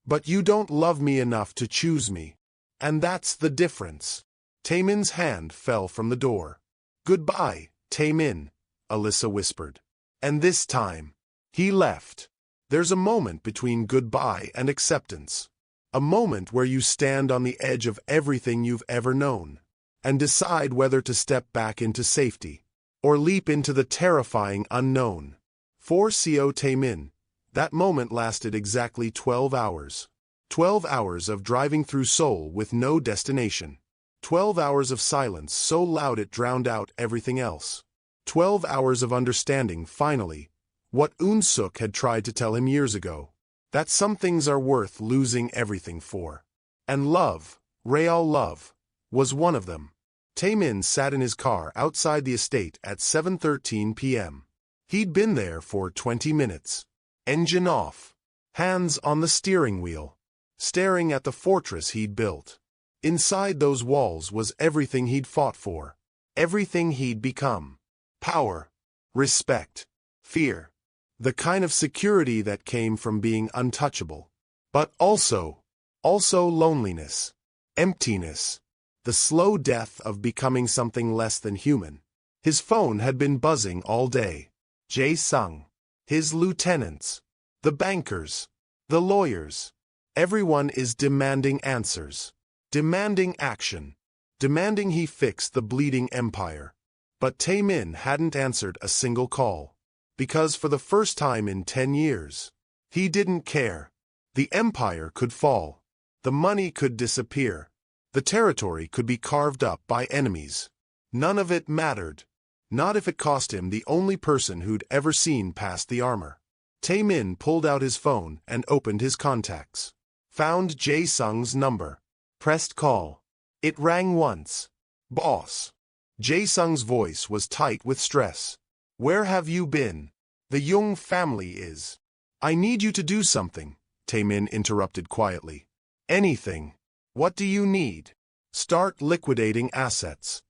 But you don't love me enough to choose me. And that's the difference." Taemin's hand fell from the door. "Goodbye, Taemin," Alyssa whispered. And this time, he left. There's a moment between goodbye and acceptance. A moment where you stand on the edge of everything you've ever known and decide whether to step back into safety or leap into the terrifying unknown. For Co Taemin, that moment lasted exactly 12 hours. 12 hours of driving through Seoul with no destination. 12 hours of silence so loud it drowned out everything else. 12 hours of understanding, finally, what Eun-suk had tried to tell him years ago. That some things are worth losing everything for. And love, real love, was one of them. Taemin sat in his car outside the estate at 7:13 p.m. He'd been there for 20 minutes. Engine off. Hands on the steering wheel. Staring at the fortress he'd built. Inside those walls was everything he'd fought for. Everything he'd become. Power. Respect. Fear. The kind of security that came from being untouchable. But also loneliness. Emptiness. The slow death of becoming something less than human. His phone had been buzzing all day. Jae-sung. His lieutenants. The bankers. The lawyers. Everyone is demanding answers. Demanding action. Demanding he fix the bleeding empire. But Taemin hadn't answered a single call. Because for the first time in 10 years, he didn't care. The empire could fall. The money could disappear. The territory could be carved up by enemies. None of it mattered. Not if it cost him the only person who'd ever seen past the armor. Taemin pulled out his phone and opened his contacts. Found Jae-sung's number. Pressed call. It rang once. Boss. Jae-sung's voice was tight with stress. Where have you been? The Jung family is. I need you to do something, Taemin interrupted quietly. Anything. What do you need? Start liquidating assets.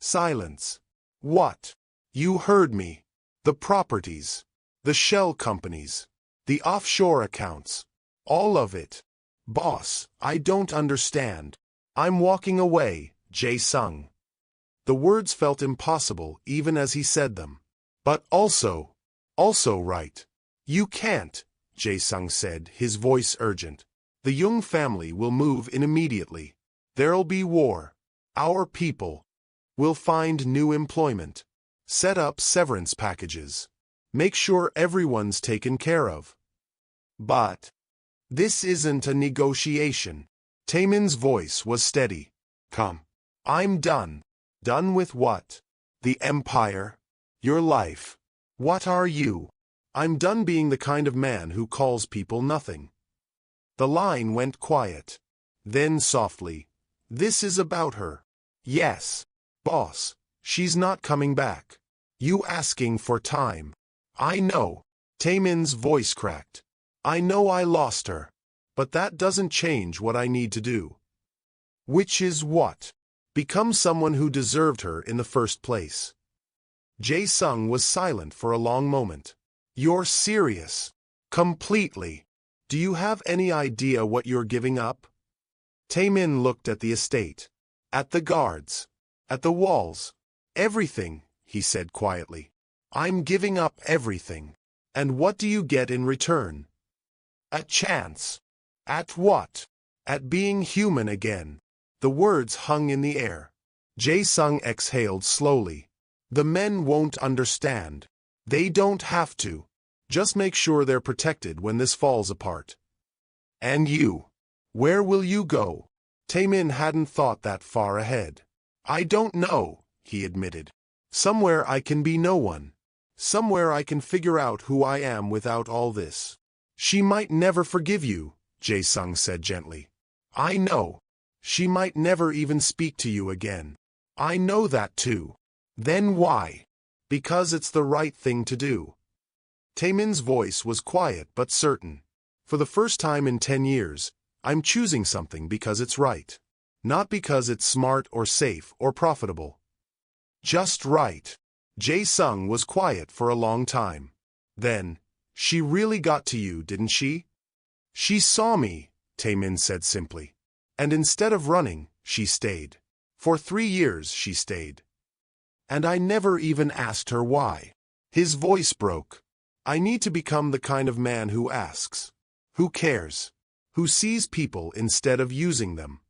Silence. What? You heard me. The properties. The shell companies. The offshore accounts. All of it. Boss, I don't understand. I'm walking away, Jae-sung. The words felt impossible even as he said them. But also right. You can't, Jae-sung said, his voice urgent. The Jung family will move in immediately. There'll be war. Our people will find new employment. Set up severance packages. Make sure everyone's taken care of. But this isn't a negotiation. Taemin's voice was steady. Come. I'm done. Done with what? The empire? Your life? What are you? I'm done being the kind of man who calls people nothing. The line went quiet. Then softly. This is about her. Yes. Boss. She's not coming back. You asking for time. I know. Taemin's voice cracked. I know I lost her. But that doesn't change what I need to do. Which is what? Become someone who deserved her in the first place. Jae-sung was silent for a long moment. You're serious? Completely. Do you have any idea what you're giving up? Taemin looked at the estate. At the guards. At the walls. Everything, he said quietly. I'm giving up everything. And what do you get in return? A chance. At what? At being human again. The words hung in the air. Jae-sung exhaled slowly. The men won't understand. They don't have to. Just make sure they're protected when this falls apart. And you? Where will you go? Taemin hadn't thought that far ahead. I don't know, he admitted. Somewhere I can be no one. Somewhere I can figure out who I am without all this. She might never forgive you, Jae-sung said gently. I know. She might never even speak to you again. I know that too. Then why? Because it's the right thing to do. Taemin's voice was quiet but certain. For the first time in 10 years, I'm choosing something because it's right. Not because it's smart or safe or profitable. Just right. Jae-sung was quiet for a long time. Then, she really got to you, didn't she? She saw me, Taemin said simply. And instead of running, she stayed. For 3 years she stayed. And I never even asked her why. His voice broke. I need to become the kind of man who asks, who cares, who sees people instead of using them.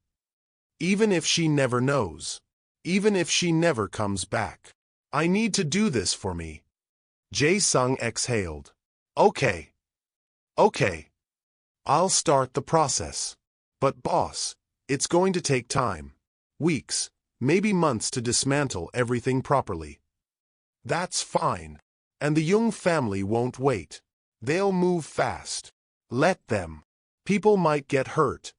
Even if she never knows, even if she never comes back. I need to do this for me. Jae-sung exhaled. Okay. Okay. I'll start the process. But boss, it's going to take time. Weeks, maybe months to dismantle everything properly. That's fine. And the Jung family won't wait. They'll move fast. Let them. People might get hurt.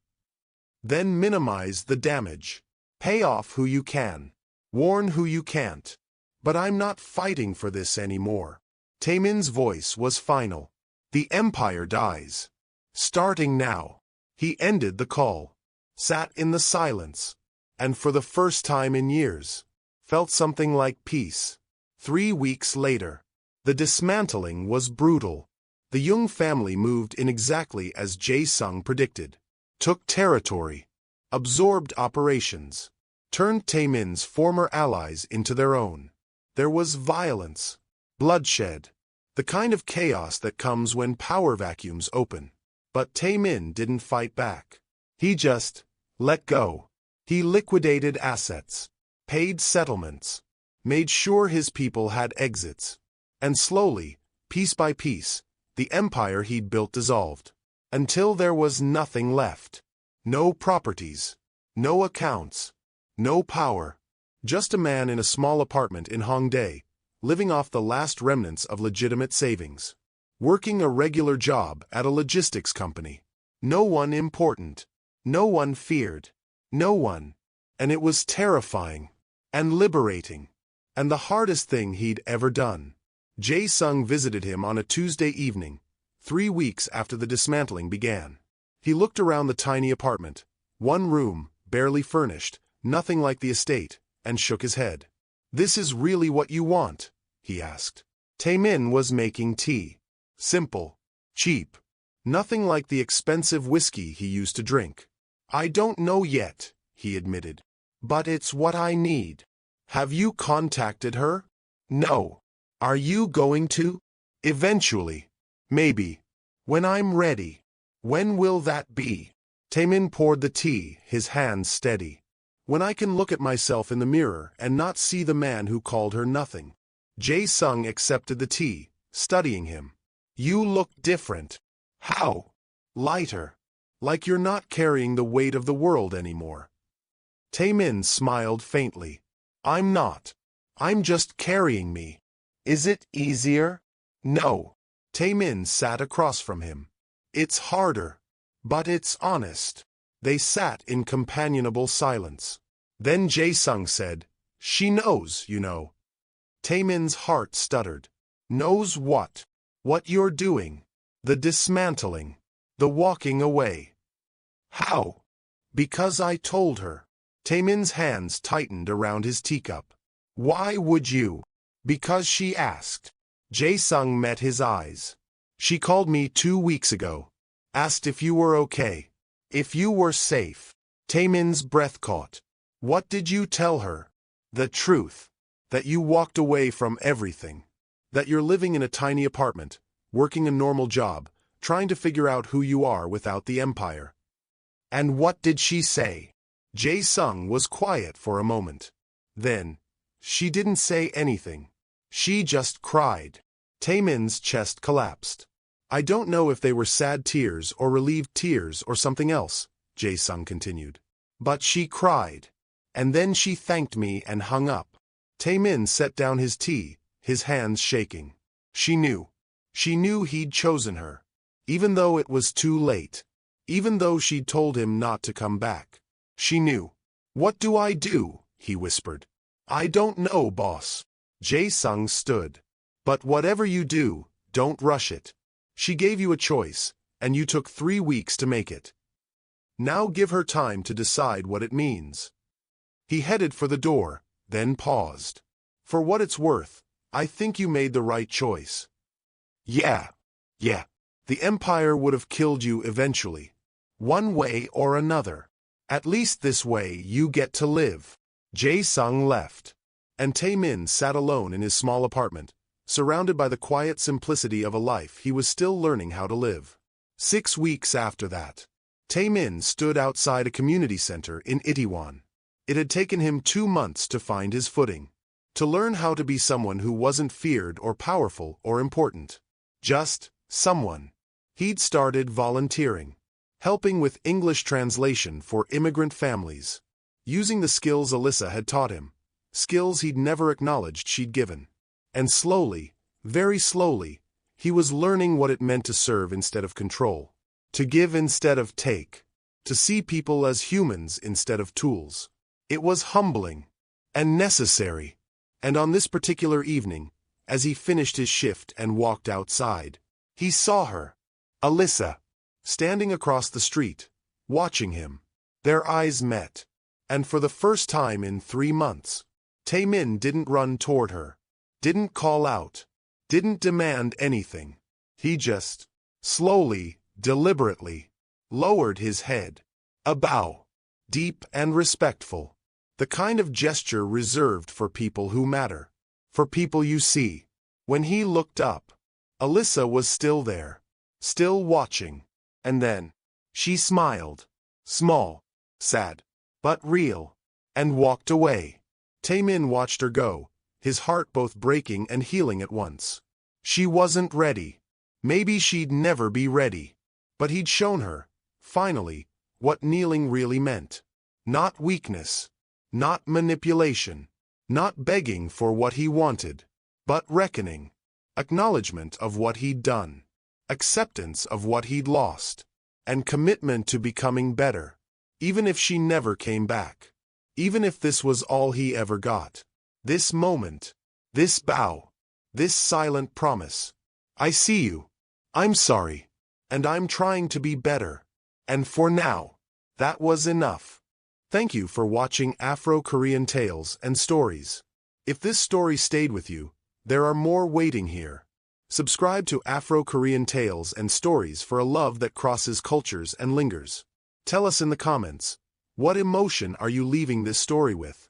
Then minimize the damage. Pay off who you can. Warn who you can't. But I'm not fighting for this anymore. Taemin's voice was final. The empire dies. Starting now. He ended the call. Sat in the silence. And for the first time in years, felt something like peace. 3 weeks later. The dismantling was brutal. The Jung family moved in exactly as Jae-sung predicted. Took territory. Absorbed operations. Turned Taemin's former allies into their own. There was violence. Bloodshed. The kind of chaos that comes when power vacuums open. But Taemin didn't fight back. He just let go. He liquidated assets. Paid settlements. Made sure his people had exits. And slowly, piece by piece, the empire he'd built dissolved. Until there was nothing left. No properties. No accounts. No power. Just a man in a small apartment in Hongdae, living off the last remnants of legitimate savings. Working a regular job at a logistics company. No one important. No one feared. No one. And it was terrifying. And liberating. And the hardest thing he'd ever done. Jae-sung visited him on a Tuesday evening, 3 weeks after the dismantling began. He looked around the tiny apartment, one room, barely furnished, nothing like the estate, and shook his head. "This is really what you want?" he asked. Taemin was making tea. Simple. Cheap. Nothing like the expensive whiskey he used to drink. "I don't know yet," he admitted. "But it's what I need." "Have you contacted her?" "No." "Are you going to?" "Eventually. Maybe. When I'm ready." "When will that be?" Taemin poured the tea, his hands steady. "When I can look at myself in the mirror and not see the man who called her nothing." Jae-sung accepted the tea, studying him. "You look different." "How?" "Lighter. Like you're not carrying the weight of the world anymore." Taemin smiled faintly. "I'm not. I'm just carrying me." "Is it easier?" "No." Taemin sat across from him. "It's harder. But it's honest." They sat in companionable silence. Then Jae-sung said, "She knows, you know." Taemin's heart stuttered. "Knows what?" "What you're doing. The dismantling. The walking away." "How?" "Because I told her." Taemin's hands tightened around his teacup. "Why would you?" "Because she asked." Jae-sung met his eyes. "She called me 2 weeks ago. Asked if you were okay. If you were safe." Taemin's breath caught. "What did you tell her?" "The truth. That you walked away from everything. That you're living in a tiny apartment, working a normal job, trying to figure out who you are without the empire." "And what did she say?" Jae-sung was quiet for a moment. Then, "She didn't say anything. She just cried." Taemin's chest collapsed. "I don't know if they were sad tears or relieved tears or something else," Jae-sung continued. "But she cried. And then she thanked me and hung up." Taemin set down his tea, his hands shaking. She knew. She knew he'd chosen her. Even though it was too late. Even though she'd told him not to come back. She knew. "What do I do?" he whispered. "I don't know, boss." Jae-sung stood. "But whatever you do, don't rush it. She gave you a choice, and you took 3 weeks to make it. Now give her time to decide what it means." He headed for the door, then paused. "For what it's worth, I think you made the right choice." Yeah. The Empire would have killed you eventually. One way or another. At least this way you get to live." Jae-sung left. And Taemin sat alone in his small apartment, surrounded by the quiet simplicity of a life he was still learning how to live. 6 weeks after that, Taemin stood outside a community center in Itaewon. It had taken him 2 months to find his footing, to learn how to be someone who wasn't feared or powerful or important. Just someone. He'd started volunteering, helping with English translation for immigrant families, using the skills Alyssa had taught him, skills he'd never acknowledged she'd given. And slowly, very slowly, he was learning what it meant to serve instead of control, to give instead of take, to see people as humans instead of tools. It was humbling and necessary. And on this particular evening, as he finished his shift and walked outside, he saw her, Alyssa, standing across the street, watching him. Their eyes met. And for the first time in 3 months, Taemin didn't run toward her, didn't call out, didn't demand anything. He just, slowly, deliberately, lowered his head. A bow, deep and respectful. The kind of gesture reserved for people who matter, for people you see. When he looked up, Alyssa was still there, still watching. And then, she smiled, small, sad, but real, and walked away. Taemin watched her go, his heart both breaking and healing at once. She wasn't ready. Maybe she'd never be ready. But he'd shown her, finally, what kneeling really meant. Not weakness, not manipulation, not begging for what he wanted, but reckoning, acknowledgement of what he'd done, acceptance of what he'd lost, and commitment to becoming better, even if she never came back, even if this was all he ever got. This moment, this bow, this silent promise. I see you. I'm sorry. And I'm trying to be better. And for now, that was enough. Thank you for watching Afro Korean Tales and Stories. If this story stayed with you, there are more waiting here. Subscribe to Afro Korean Tales and Stories for a love that crosses cultures and lingers. Tell us in the comments, what emotion are you leaving this story with?